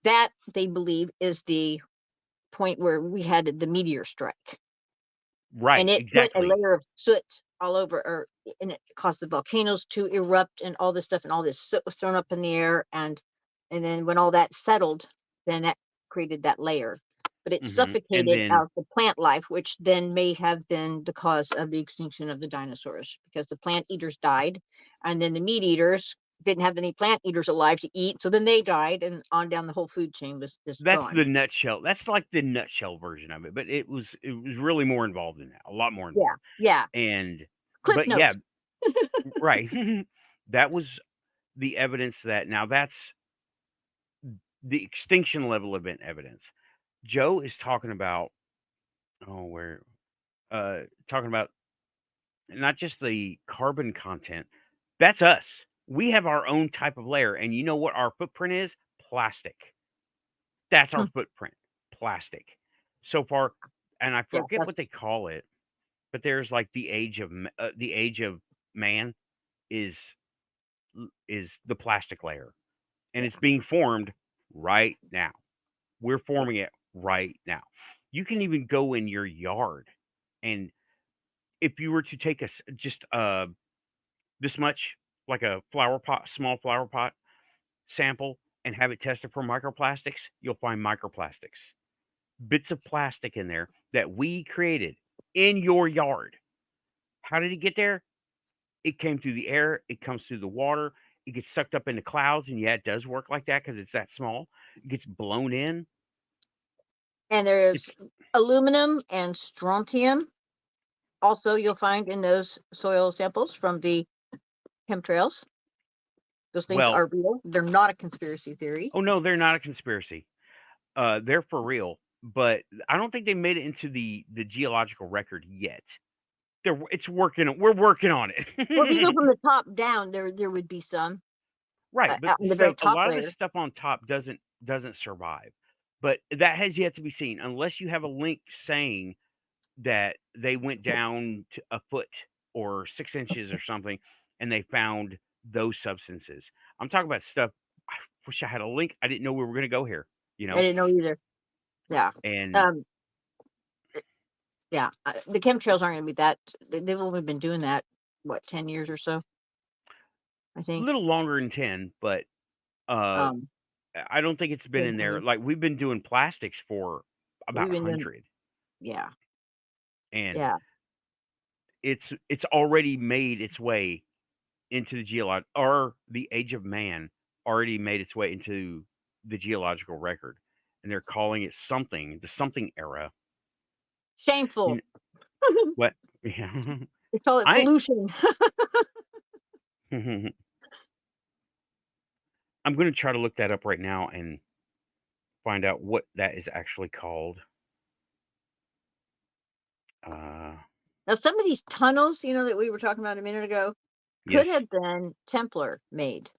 Speaker 2: that they believe is the point where we had the meteor strike, and
Speaker 1: Right.
Speaker 2: it put a
Speaker 1: Exactly.
Speaker 2: layer of soot all over, and it caused the volcanoes to erupt and all this stuff, and all this soot was thrown up in the air, and then when all that settled, then that created that layer, but it
Speaker 1: And
Speaker 2: suffocated
Speaker 1: then
Speaker 2: out the plant life, which then may have been the cause of the extinction of the dinosaurs because the plant eaters died, and then the meat eaters didn't have any plant eaters alive to eat, so then they died, and on down the whole food chain was just
Speaker 1: that's
Speaker 2: gone.
Speaker 1: the nutshell. That's like the nutshell version of it, but it was really more involved than that. A lot more
Speaker 2: Yeah,
Speaker 1: involved.
Speaker 2: yeah.
Speaker 1: And
Speaker 2: Cliff
Speaker 1: but yeah,
Speaker 2: notes.
Speaker 1: right. That was the evidence that now that's the extinction level event evidence. Joe is talking about oh where talking about not just the carbon content. That's us. We have our own type of layer and you know what our footprint is? Plastic. That's our footprint. Plastic. So far and I
Speaker 2: Yeah,
Speaker 1: forget
Speaker 2: that's
Speaker 1: what they call it, but there's like the age of man is is the plastic layer and it's
Speaker 2: yeah,
Speaker 1: being formed right now. We're
Speaker 2: yeah.
Speaker 1: forming it right now. You can even go in your yard and if you were to take just this much like a flower pot, small flower pot sample and have it tested for microplastics, you'll find microplastics. Bits of plastic in there that we created in your yard. How did it get there? It came through the air, it comes through the water, it gets sucked up into clouds, and yeah, it does work like that because it's that small. It gets blown in.
Speaker 2: And there's
Speaker 1: It's
Speaker 2: aluminum and strontium Also, you'll find in those soil samples from the chemtrails, those things
Speaker 1: Well,
Speaker 2: are real. They're not a conspiracy theory.
Speaker 1: oh no, they're not a conspiracy. They're for real, but I don't think they made it into the geological record yet. It's working. We're working on
Speaker 2: Well, if you go
Speaker 1: it.
Speaker 2: from the top down, there would be some
Speaker 1: Right, but
Speaker 2: on the very
Speaker 1: a
Speaker 2: top
Speaker 1: lot of the
Speaker 2: layer.
Speaker 1: stuff on top doesn't survive. But that has yet to be seen unless you have a link saying that they went down to a foot or 6 inches or something, and they found those substances. I'm talking about stuff. I wish I had a link. I didn't know we were gonna go here, you
Speaker 2: I
Speaker 1: know?
Speaker 2: didn't know either. Yeah.
Speaker 1: And
Speaker 2: Um, yeah. The chemtrails aren't going to be that. They've only been doing that, what, 10 years or so, I
Speaker 1: a
Speaker 2: think.
Speaker 1: little longer than 10, but, uh,
Speaker 2: Um,
Speaker 1: I don't think it's been
Speaker 2: 10,
Speaker 1: in there.
Speaker 2: 20.
Speaker 1: Like, we've been doing plastics for about
Speaker 2: We've been doing,
Speaker 1: 100,
Speaker 2: yeah.
Speaker 1: and
Speaker 2: Yeah.
Speaker 1: it's already made its way into the or the age of man already made its way into the geological record, and they're calling it something, the something era. You
Speaker 2: Shameful.
Speaker 1: kn what? Yeah.
Speaker 2: They call it
Speaker 1: I
Speaker 2: pollution.
Speaker 1: I'm gonna try to look that up right now and find out what that is actually called. Uh,
Speaker 2: Now, some of these tunnels, that we were talking about a minute ago, could
Speaker 1: yes.
Speaker 2: have been Templar made.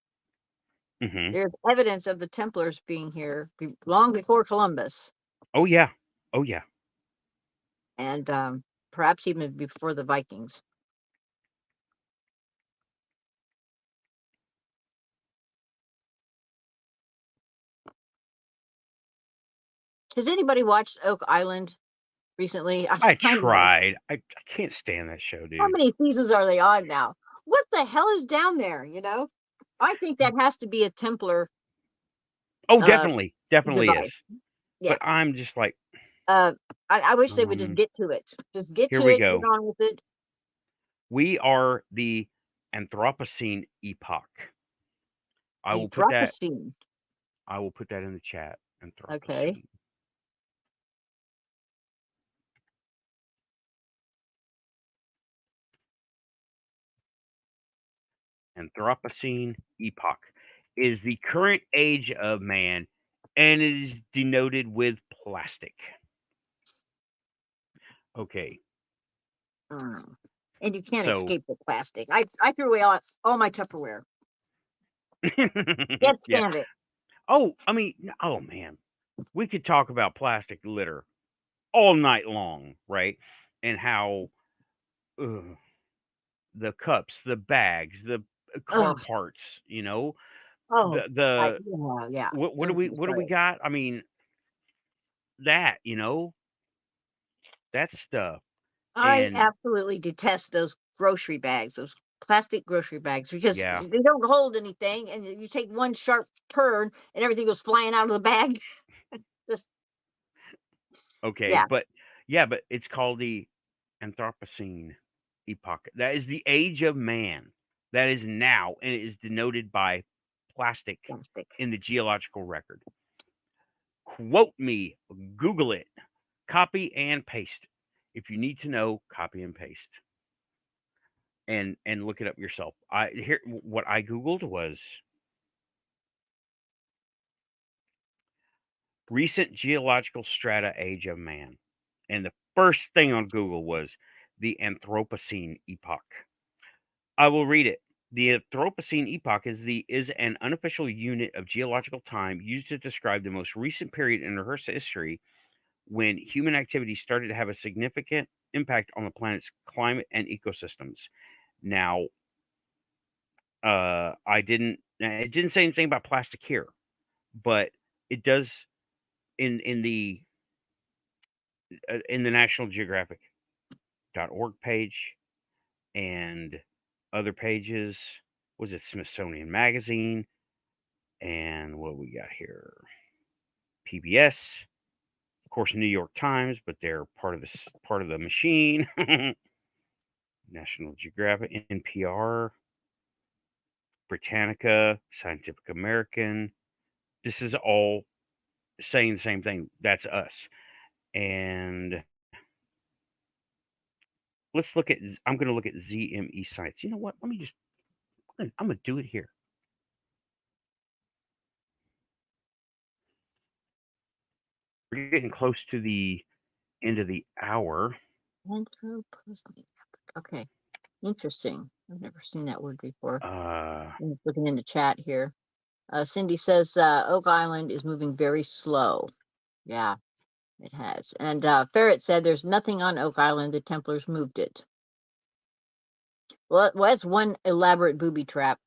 Speaker 1: Mhm.
Speaker 2: There's evidence of the Templars being here long before Columbus,
Speaker 1: Oh, yeah. Oh, yeah.
Speaker 2: and perhaps even before the Vikings. Has anybody watched Oak Island recently?
Speaker 1: I
Speaker 2: I know.
Speaker 1: tried. I can't stand that show,
Speaker 2: How
Speaker 1: dude.
Speaker 2: many seasons are they on now? What the hell is down there? I think that has to be a Templar
Speaker 1: Oh,
Speaker 2: uh,
Speaker 1: definitely. Definitely is.
Speaker 2: device. Yeah.
Speaker 1: But I'm just like,
Speaker 2: Uh, I wish they would just
Speaker 1: um,
Speaker 2: get to it. Just get
Speaker 1: here
Speaker 2: to
Speaker 1: we
Speaker 2: it. Get
Speaker 1: go.
Speaker 2: on with it.
Speaker 1: We are the Anthropocene epoch. I will put that
Speaker 2: Anthropocene.
Speaker 1: I will put that in the chat.
Speaker 2: Okay.
Speaker 1: Anthropocene. Anthropocene epoch is the current age of man, and it is denoted with plastic. Okay.
Speaker 2: Mm. And you can't
Speaker 1: So,
Speaker 2: escape the plastic. I threw away all my Tupperware. Can't
Speaker 1: yeah.
Speaker 2: stand it.
Speaker 1: Oh, I mean, oh man, we could talk about plastic litter all night long, right? And how ugh, the cups, the bags, the car
Speaker 2: Oh,
Speaker 1: parts,
Speaker 2: oh,
Speaker 1: the
Speaker 2: yeah, yeah.
Speaker 1: what do
Speaker 2: Don't
Speaker 1: we
Speaker 2: even start.
Speaker 1: got? I mean, that, that stuff.
Speaker 2: I
Speaker 1: And
Speaker 2: absolutely detest those grocery bags, those plastic grocery bags, because
Speaker 1: yeah,
Speaker 2: they don't hold anything, and you take one sharp turn, and everything goes flying out of the bag. Just
Speaker 1: okay,
Speaker 2: yeah,
Speaker 1: but yeah, but it's called the Anthropocene epoch. That is the age of man. That is now, and it is denoted by plastic
Speaker 2: plastic.
Speaker 1: in the geological record. Quote me, Google it, copy and paste. If you need to know, copy and paste, and look it up yourself. I here what I googled was recent geological strata age of man, and the first thing on Google was the Anthropocene epoch. I will read it. The Anthropocene epoch is an unofficial unit of geological time used to describe the most recent period in Earth's history when human activity started to have a significant impact on the planet's climate and ecosystems. Now, it didn't say anything about plastic here, but it does in the National Geographic.org page and other pages. Was it Smithsonian Magazine? And what we got here? PBS, of course, New York Times, but they're part of the machine. National Geographic, NPR, Britannica, Scientific American. This is all saying the same thing. That's us. And let's look at. I'm going to look at ZME sites. You know what? Let me just. I'm going to do it here. We're getting close to the end of the hour.
Speaker 2: Anthropocene. Okay, interesting. I've never seen that word before.
Speaker 1: Uh,
Speaker 2: I'm just looking in the chat here. Cindy says Oak Island is moving very slow. Yeah, it has. And Ferret said there's nothing on Oak Island. The Templars moved it. Well, that's one elaborate booby trap.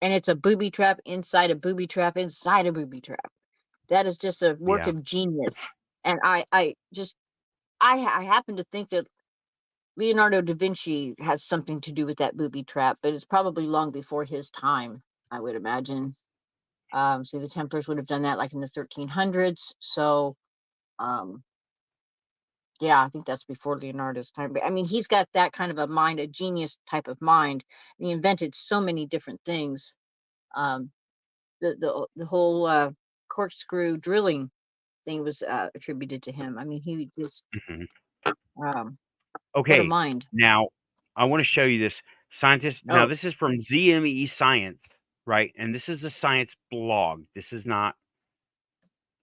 Speaker 2: And it's a booby trap inside a booby trap inside a booby trap. That is just a work
Speaker 1: yeah.
Speaker 2: of genius. And I happen to think that Leonardo da Vinci has something to do with that booby trap, but it's probably long before his time, I would imagine. So the Templars would have done that like in the 1300s. So, um, yeah, I think that's before Leonardo's time. But I mean, he's got that kind of a mind, a genius type of mind. He invented so many different things. Um, the whole corkscrew drilling thing was attributed to him. I mean, he just
Speaker 1: Mhm.
Speaker 2: um, what a
Speaker 1: Okay.
Speaker 2: mind.
Speaker 1: Now, I want to show you this scientist. Now,
Speaker 2: Oh,
Speaker 1: this is from ZME Science, right? And this is a science blog. This is not,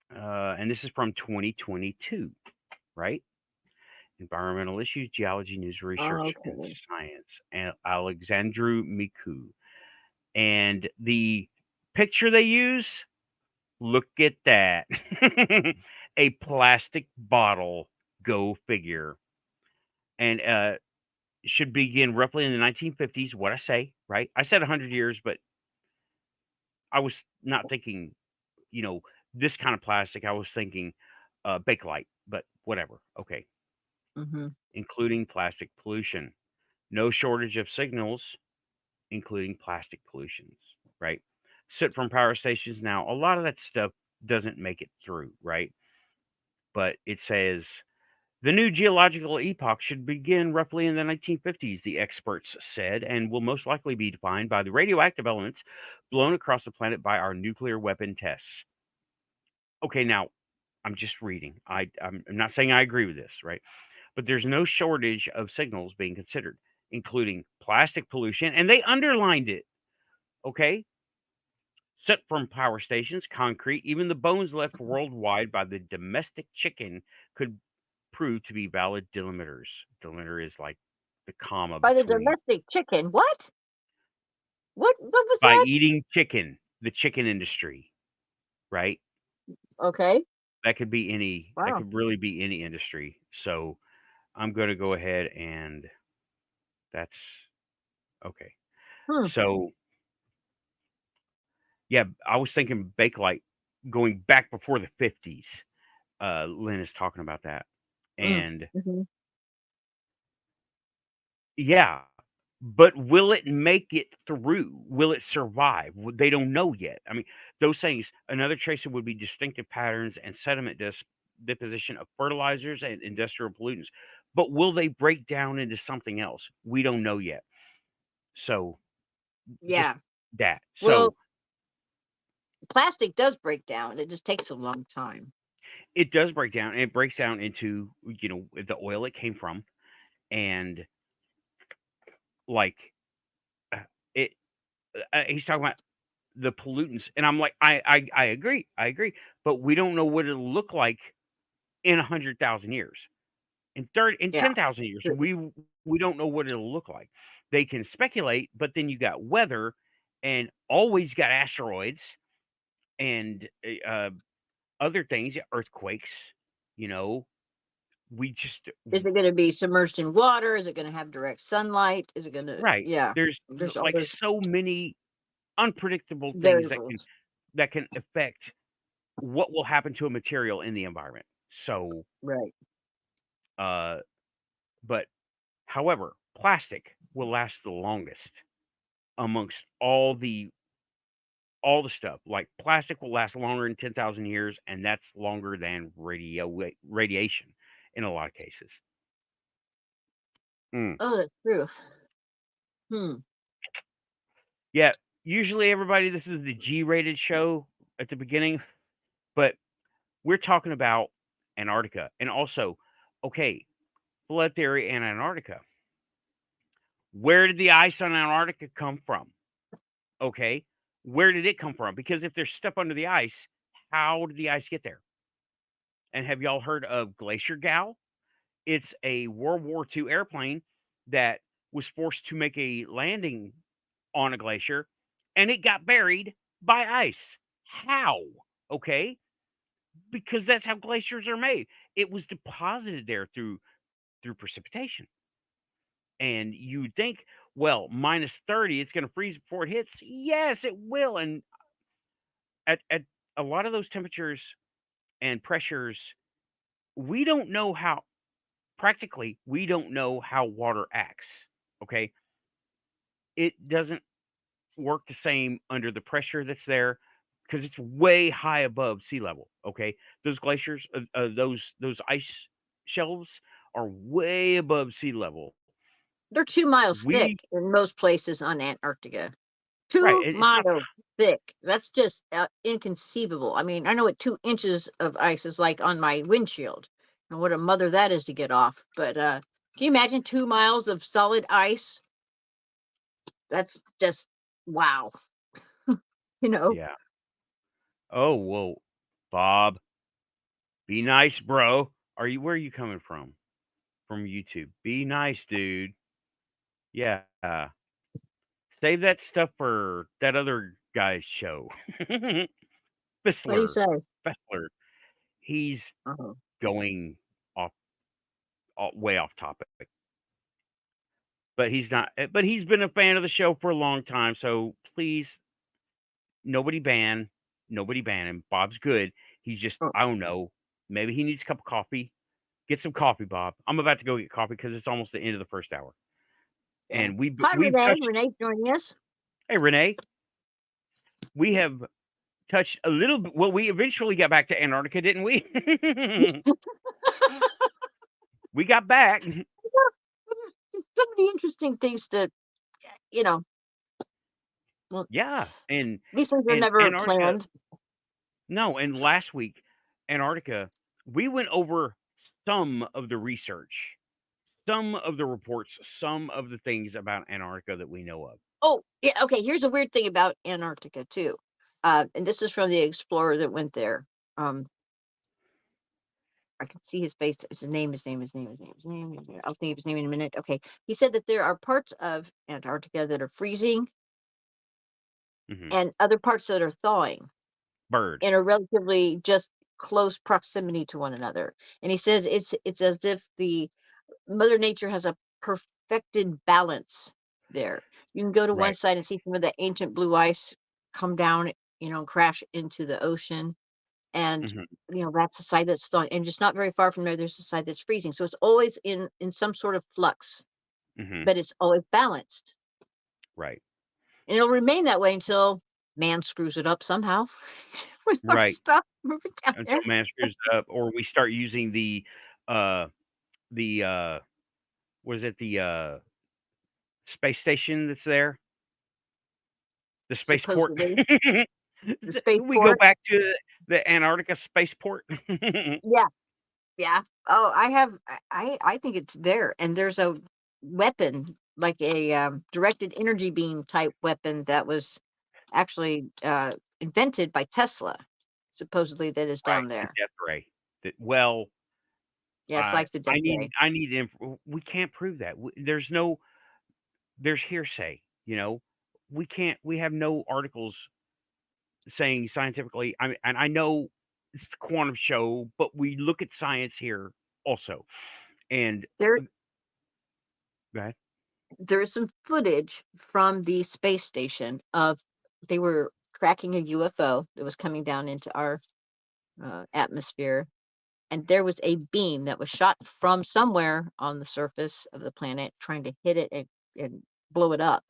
Speaker 1: and this is from 2022, right? Environmental Issues, Geology, News Research, and
Speaker 2: okay.
Speaker 1: Science, and Alexandru Micu. And the picture they use, look at that. A plastic bottle, go figure. And should begin roughly in the 1950s. What I say, right? I said 100 years, but I was not thinking, you know, this kind of plastic. I was thinking Bakelite, but whatever. Okay.
Speaker 2: Mm-hmm.
Speaker 1: Including plastic pollution. No shortage of signals, including plastic pollutions, right? Soot from power stations. Now, a lot of that stuff doesn't make it through, right? But it says the new geological epoch should begin roughly in the 1950s, the experts said, and will most likely be defined by the radioactive elements blown across the planet by our nuclear weapon tests. Okay, now I'm just reading. I'm not saying I agree with this, right? But there's no shortage of signals being considered, including plastic pollution, and they underlined it. Okay, soot from power stations, concrete, even the bones left worldwide by the domestic chicken could prove to be valid delimiters. Delimiter is like the comma
Speaker 2: By the
Speaker 1: between
Speaker 2: domestic chicken. What? What was
Speaker 1: by
Speaker 2: that?
Speaker 1: eating chicken, the chicken industry, right?
Speaker 2: Okay.
Speaker 1: That could be that
Speaker 2: Wow.
Speaker 1: could really be any industry. So I'm going to go ahead and that's okay.
Speaker 2: Hmm.
Speaker 1: So yeah, I was thinking Bakelite going back before the 50s. Lynn is talking about that.
Speaker 2: Mm.
Speaker 1: And
Speaker 2: Mm-hmm.
Speaker 1: yeah, but will it make it through? Will it survive? They don't know yet. I mean, those things, another tracer would be distinctive patterns and sediment deposition of fertilizers and industrial pollutants. But will they break down into something else? We don't know yet. So just
Speaker 2: Yeah.
Speaker 1: that.
Speaker 2: Well,
Speaker 1: So
Speaker 2: plastic does break down. It just takes a long time.
Speaker 1: it does break down, and it breaks down into, the oil it came from. And like uh, it, he's talking about the pollutants, and I'm like, I agree, but we don't know what it'll look like in 100,000 years, in
Speaker 2: Yeah.
Speaker 1: 10,000 years.
Speaker 2: True.
Speaker 1: We don't know what it'll look like. They can speculate, but then you got weather, and always got asteroids and other things, earthquakes. You know, we just
Speaker 2: Is it going to be submerged in water? Is it going to have direct sunlight? Is it going to?
Speaker 1: right.
Speaker 2: Yeah.
Speaker 1: There's
Speaker 2: There's all
Speaker 1: like
Speaker 2: those
Speaker 1: so many unpredictable things
Speaker 2: variables.
Speaker 1: that can affect what will happen to a material in the environment. So,
Speaker 2: Right.
Speaker 1: uh, but however, plastic will last the longest amongst all the stuff. Like plastic will last longer than 10,000 years, and that's longer than radiation in a lot of cases. Mm.
Speaker 2: Oh, that's true. Hmm.
Speaker 1: Yeah, usually everybody, this is the G-rated show at the beginning, but we're talking about Antarctica and also, okay, flood theory and Antarctica. Where did the ice on Antarctica come from? Okay. Where did it come from? Because if there's stuff under the ice, how did the ice get there? And have y'all heard of Glacier Gal? It's a World War II airplane that was forced to make a landing on a glacier and it got buried by ice. How? Okay. Because that's how glaciers are made. It was deposited there through precipitation. And you'd think, well, minus 30, it's going to freeze before it hits. Yes, it will. And at a lot of those temperatures and pressures, we don't know how, practically, we don't know how water acts. Okay. It doesn't work the same under the pressure that's there because it's way high above sea level. Okay. Those glaciers, those ice shelves are way above sea level.
Speaker 2: They're 2 miles thick
Speaker 1: We,
Speaker 2: in most places on Antarctica.
Speaker 1: right.
Speaker 2: 2
Speaker 1: It's not,
Speaker 2: miles thick. That's just inconceivable. I mean, I know what 2 inches of ice is like on my windshield and what a mother that is to get off. But can you imagine 2 miles of solid ice? That's just wow. You know,
Speaker 1: yeah. Oh, well, Bob, be nice, bro. Where are you coming from? From YouTube. Be nice, dude. Yeah. Save that stuff for that other guy's show.
Speaker 2: what do you
Speaker 1: Fissler.
Speaker 2: say?
Speaker 1: Fessler. He's
Speaker 2: Uh-huh.
Speaker 1: going off, way off topic. But he's not, but he's been a fan of the show for a long time. So please, nobody ban, nobody ban him. Bob's good. He's just,
Speaker 2: Oh,
Speaker 1: I don't know. Maybe he needs a cup of coffee. Get some coffee, Bob. I'm about to go get coffee because it's almost the end of the first hour.
Speaker 2: yeah.
Speaker 1: And we've
Speaker 2: Hi,
Speaker 1: we've
Speaker 2: Renee.
Speaker 1: touched.
Speaker 2: Renee joining us.
Speaker 1: Hey, Renee, we have touched a little bit. Well, we eventually got back to Antarctica, didn't we? We got back.
Speaker 2: There's so many interesting things to, you know, well,
Speaker 1: Yeah,
Speaker 2: these things are
Speaker 1: and
Speaker 2: never
Speaker 1: Antarctica.
Speaker 2: planned.
Speaker 1: No, and last week, Antarctica, we went over some of the research, some of the reports, some of the things about Antarctica that we know of.
Speaker 2: Oh, yeah. Okay. Here's a weird thing about Antarctica too, and this is from the explorer that went there. Um, I can see his face. His name. His name. His name. His name. His name. I'll think of his name in a minute. Okay. He said that there are parts of Antarctica that are freezing
Speaker 1: Mhm.
Speaker 2: and other parts that are thawing
Speaker 1: Bird.
Speaker 2: in a relatively just close proximity to one another. And he says it's as if the Mother Nature has a perfected balance there. You can go to one
Speaker 1: Right.
Speaker 2: side and see some of the ancient blue ice come down, and crash into the ocean. And
Speaker 1: Mhm.
Speaker 2: that's a side that's thawing. And just not very far from there, there's a side that's freezing. So it's always in some sort of flux,
Speaker 1: Mhm.
Speaker 2: but it's always balanced.
Speaker 1: Right.
Speaker 2: And it'll remain that way until man screws it up somehow with our
Speaker 1: Right.
Speaker 2: stuff moving down
Speaker 1: Until
Speaker 2: there.
Speaker 1: man screws it up, or we start using uh, the what is it? The space station that's there, the spaceport.
Speaker 2: Supposedly. The
Speaker 1: We go
Speaker 2: spaceport.
Speaker 1: back to the Antarctica spaceport.
Speaker 2: Yeah. Yeah. Oh, I think it's there, and there's a weapon, like a, directed energy beam type weapon that was actually, invented by Tesla, supposedly, that is
Speaker 1: Right,
Speaker 2: down
Speaker 1: the
Speaker 2: there.
Speaker 1: death ray. That, well,
Speaker 2: Yeah, it's like the
Speaker 1: I
Speaker 2: death
Speaker 1: need
Speaker 2: ray.
Speaker 1: I need we can't prove that. There's hearsay, you know? We have no articles saying scientifically. I mean, and I know it's the quantum show, but we look at science here also. And
Speaker 2: There
Speaker 1: go ahead.
Speaker 2: there is some footage from the space station of they were tracking a UFO that was coming down into our, atmosphere, and there was a beam that was shot from somewhere on the surface of the planet trying to hit it and blow it up,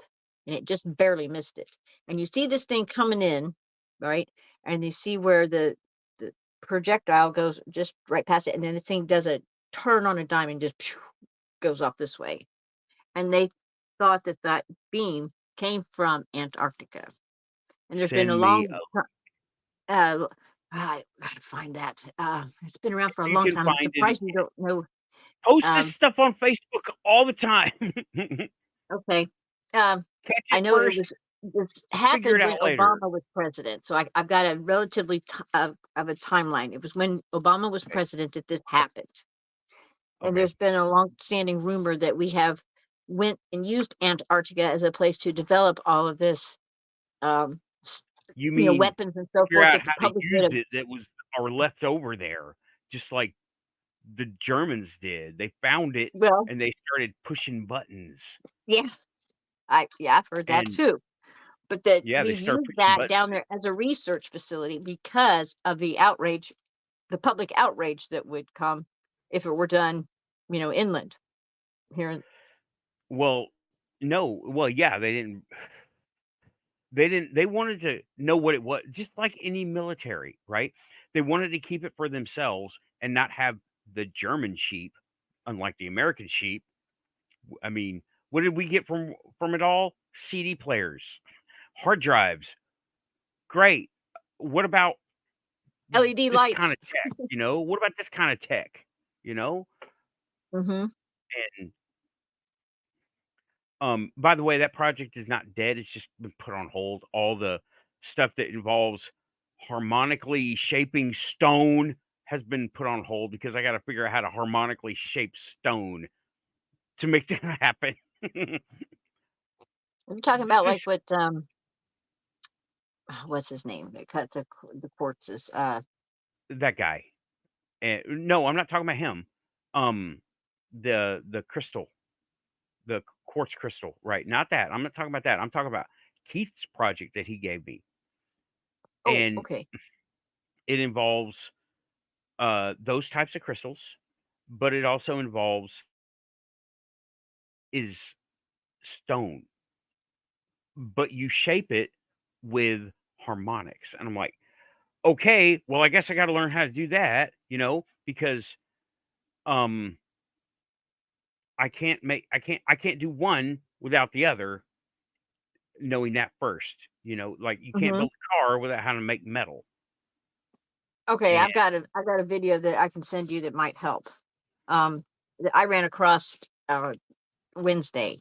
Speaker 2: and it just barely missed it. And you see this thing coming in, right? And you see where the projectile goes just right past it, and then the thing does a turn on a dime and just goes off this way. And they thought that that beam came from Antarctica. And there's been a
Speaker 1: Send me
Speaker 2: long uh, I gotta find that. It's been around
Speaker 1: if
Speaker 2: for a
Speaker 1: you
Speaker 2: long
Speaker 1: can
Speaker 2: time. I'm
Speaker 1: find it.
Speaker 2: surprised you don't know.
Speaker 1: Post this
Speaker 2: Um,
Speaker 1: stuff on Facebook all the time.
Speaker 2: Okay. Um,
Speaker 1: Catch
Speaker 2: I
Speaker 1: it
Speaker 2: know it
Speaker 1: first,
Speaker 2: was this
Speaker 1: figure it
Speaker 2: happened when
Speaker 1: out later.
Speaker 2: Obama was president, so I've got a relatively of a timeline. It was when Obama was
Speaker 1: Okay.
Speaker 2: president that this happened, and
Speaker 1: Okay.
Speaker 2: there's been a long-standing rumor that we have went and used Antarctica as a place to develop all of this, um, s-
Speaker 1: You mean
Speaker 2: weapons and so
Speaker 1: figure
Speaker 2: forth
Speaker 1: out
Speaker 2: that
Speaker 1: how
Speaker 2: the
Speaker 1: to
Speaker 2: public would
Speaker 1: use
Speaker 2: have.
Speaker 1: it that was or left over there, just like the Germans did. They found it
Speaker 2: Well,
Speaker 1: and they started pushing buttons.
Speaker 2: yeah, I've heard that
Speaker 1: And
Speaker 2: too. But that
Speaker 1: yeah, they
Speaker 2: we've
Speaker 1: started
Speaker 2: used
Speaker 1: pushing
Speaker 2: that
Speaker 1: buttons.
Speaker 2: down there as a research facility because of the outrage, the public outrage that would come if it were done, inland here in.
Speaker 1: Well, no, well, yeah, they wanted to know what it was, just like any military, right? They wanted to keep it for themselves and not have the German sheep, unlike the American sheep. I mean, what did we get from it all? CD players, hard drives. Great. What about
Speaker 2: LED
Speaker 1: this kind
Speaker 2: lights.
Speaker 1: of tech, you know? What about this kind of tech, you know?
Speaker 2: Hmm.
Speaker 1: And by the way, that project is not dead. It's just been put on hold. All the stuff that involves harmonically shaping stone has been put on hold because I got to figure out how to harmonically shape stone to make that happen.
Speaker 2: We're talking about like
Speaker 1: Just
Speaker 2: what what's his name? They cut the corpses.
Speaker 1: that guy. And no, I'm not talking about him. Um, the crystal, the quartz crystal, right? Not that. I'm not talking about that. I'm talking about Keith's project that he gave me,
Speaker 2: Oh,
Speaker 1: and
Speaker 2: okay.
Speaker 1: it involves those types of crystals, but it also involves is stone, but you shape it with harmonics. And I'm like, okay, well, I guess I got to learn how to do that, because um I can't do one without the other, knowing that first. Like you can't
Speaker 2: Hmm.
Speaker 1: build a car without how to make metal.
Speaker 2: Okay,
Speaker 1: And
Speaker 2: I've got a video that I can send you that might help. That I ran across Wednesday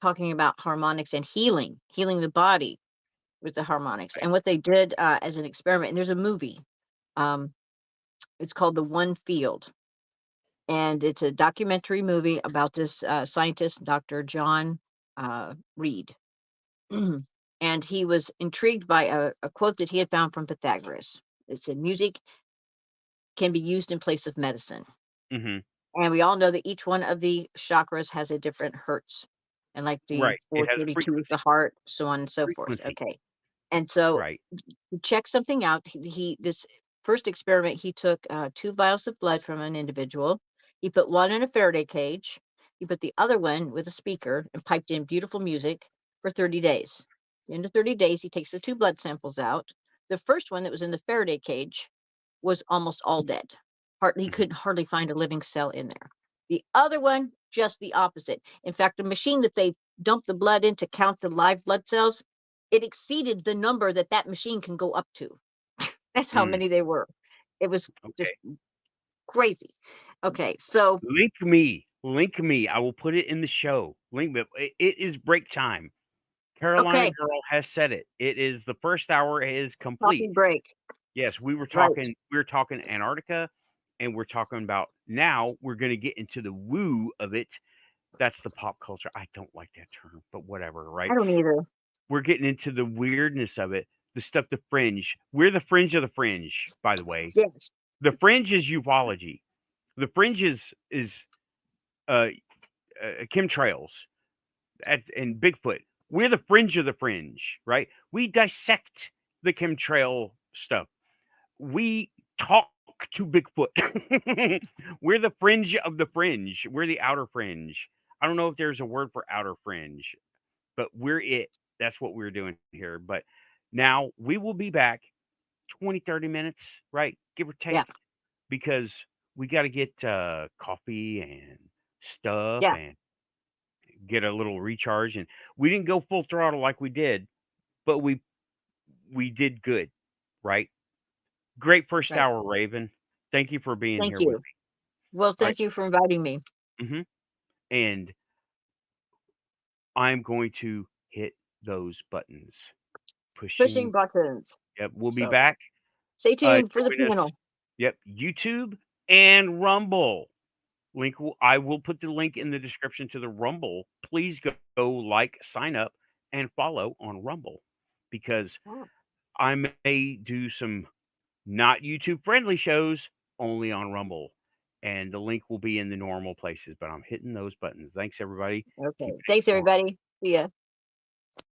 Speaker 2: talking about harmonics and healing the body with the harmonics, and what they did as an experiment. And there's a movie. Um, it's called The One Field, and it's a documentary movie about this scientist, Dr. John Reed. And he was intrigued by a quote that he had found from Pythagoras. It said, "Music can be used in place of medicine."
Speaker 1: mhm,
Speaker 2: And we all know that each one of the chakras has a different hertz. And like the
Speaker 1: right, it has a
Speaker 2: 432 is the
Speaker 1: frequency.
Speaker 2: heart, so on and so forth.
Speaker 1: Frequency,
Speaker 2: Okay. And so
Speaker 1: right.
Speaker 2: to check something out, this first experiment, he took two vials of blood from an individual. He put one in a Faraday cage. He put the other one with a speaker and piped in beautiful music for 30 days. At the end of 30 days, he takes the two blood samples out. The first one that was in the Faraday cage was almost all dead. He
Speaker 1: Mhm,
Speaker 2: couldn't hardly find a living cell in there. The other one, just the opposite. In fact, the machine that they dump the blood in to count the live blood cells, it exceeded the number that that machine can go up to. That's how
Speaker 1: mm,
Speaker 2: many they were. It was just
Speaker 1: okay.
Speaker 2: crazy. Okay, so
Speaker 1: Link me. I will put it in the show. Link me. It is break time. Carolina
Speaker 2: okay,
Speaker 1: Girl has said it. It is the first hour is
Speaker 2: coffee
Speaker 1: complete.
Speaker 2: break.
Speaker 1: Yes,
Speaker 2: Right.
Speaker 1: we were talking Antarctica, and we're talking about now we're gonna get into the woo of it. That's the pop culture. I don't like that term, but whatever,
Speaker 2: I
Speaker 1: right?
Speaker 2: don't either.
Speaker 1: We're getting into the weirdness of it, the stuff, the fringe. We're the fringe of the fringe, by the way.
Speaker 2: Yes.
Speaker 1: The fringe is ufology. The fringe is uh, chemtrails and Bigfoot. We're the fringe of the fringe, right? We dissect the chemtrail stuff. We talk to Bigfoot. We're the fringe of the fringe. We're the outer fringe. I don't know if there's a word for outer fringe, but we're it. That's what we're doing here. But now we will be back 20, 30 minutes, right? Give or
Speaker 2: Yeah.
Speaker 1: take, because we got to get coffee and stuff
Speaker 2: Yeah.
Speaker 1: and get a little recharge. And we didn't go full throttle like we did, but we did good, right? Great first
Speaker 2: Right.
Speaker 1: hour, Raven. Thank you for being
Speaker 2: Thank
Speaker 1: here with
Speaker 2: you.
Speaker 1: me.
Speaker 2: Well,
Speaker 1: All right.
Speaker 2: thank you for inviting me.
Speaker 1: And I'm going to hit those buttons.
Speaker 2: Pushing
Speaker 1: Pushing.
Speaker 2: buttons.
Speaker 1: Yep. We'll be
Speaker 2: So
Speaker 1: back.
Speaker 2: stay tuned for the
Speaker 1: Join us.
Speaker 2: panel.
Speaker 1: Yep. YouTube and Rumble. I will put the link in the description to the Rumble. Please go like, sign up, and follow on Rumble because
Speaker 2: Oh,
Speaker 1: I may do some not YouTube friendly shows only on Rumble. And the link will be in the normal places, but I'm hitting those buttons. Thanks, everybody.
Speaker 2: okay.
Speaker 1: Keeping it
Speaker 2: Thanks,
Speaker 1: informed.
Speaker 2: everybody. See ya.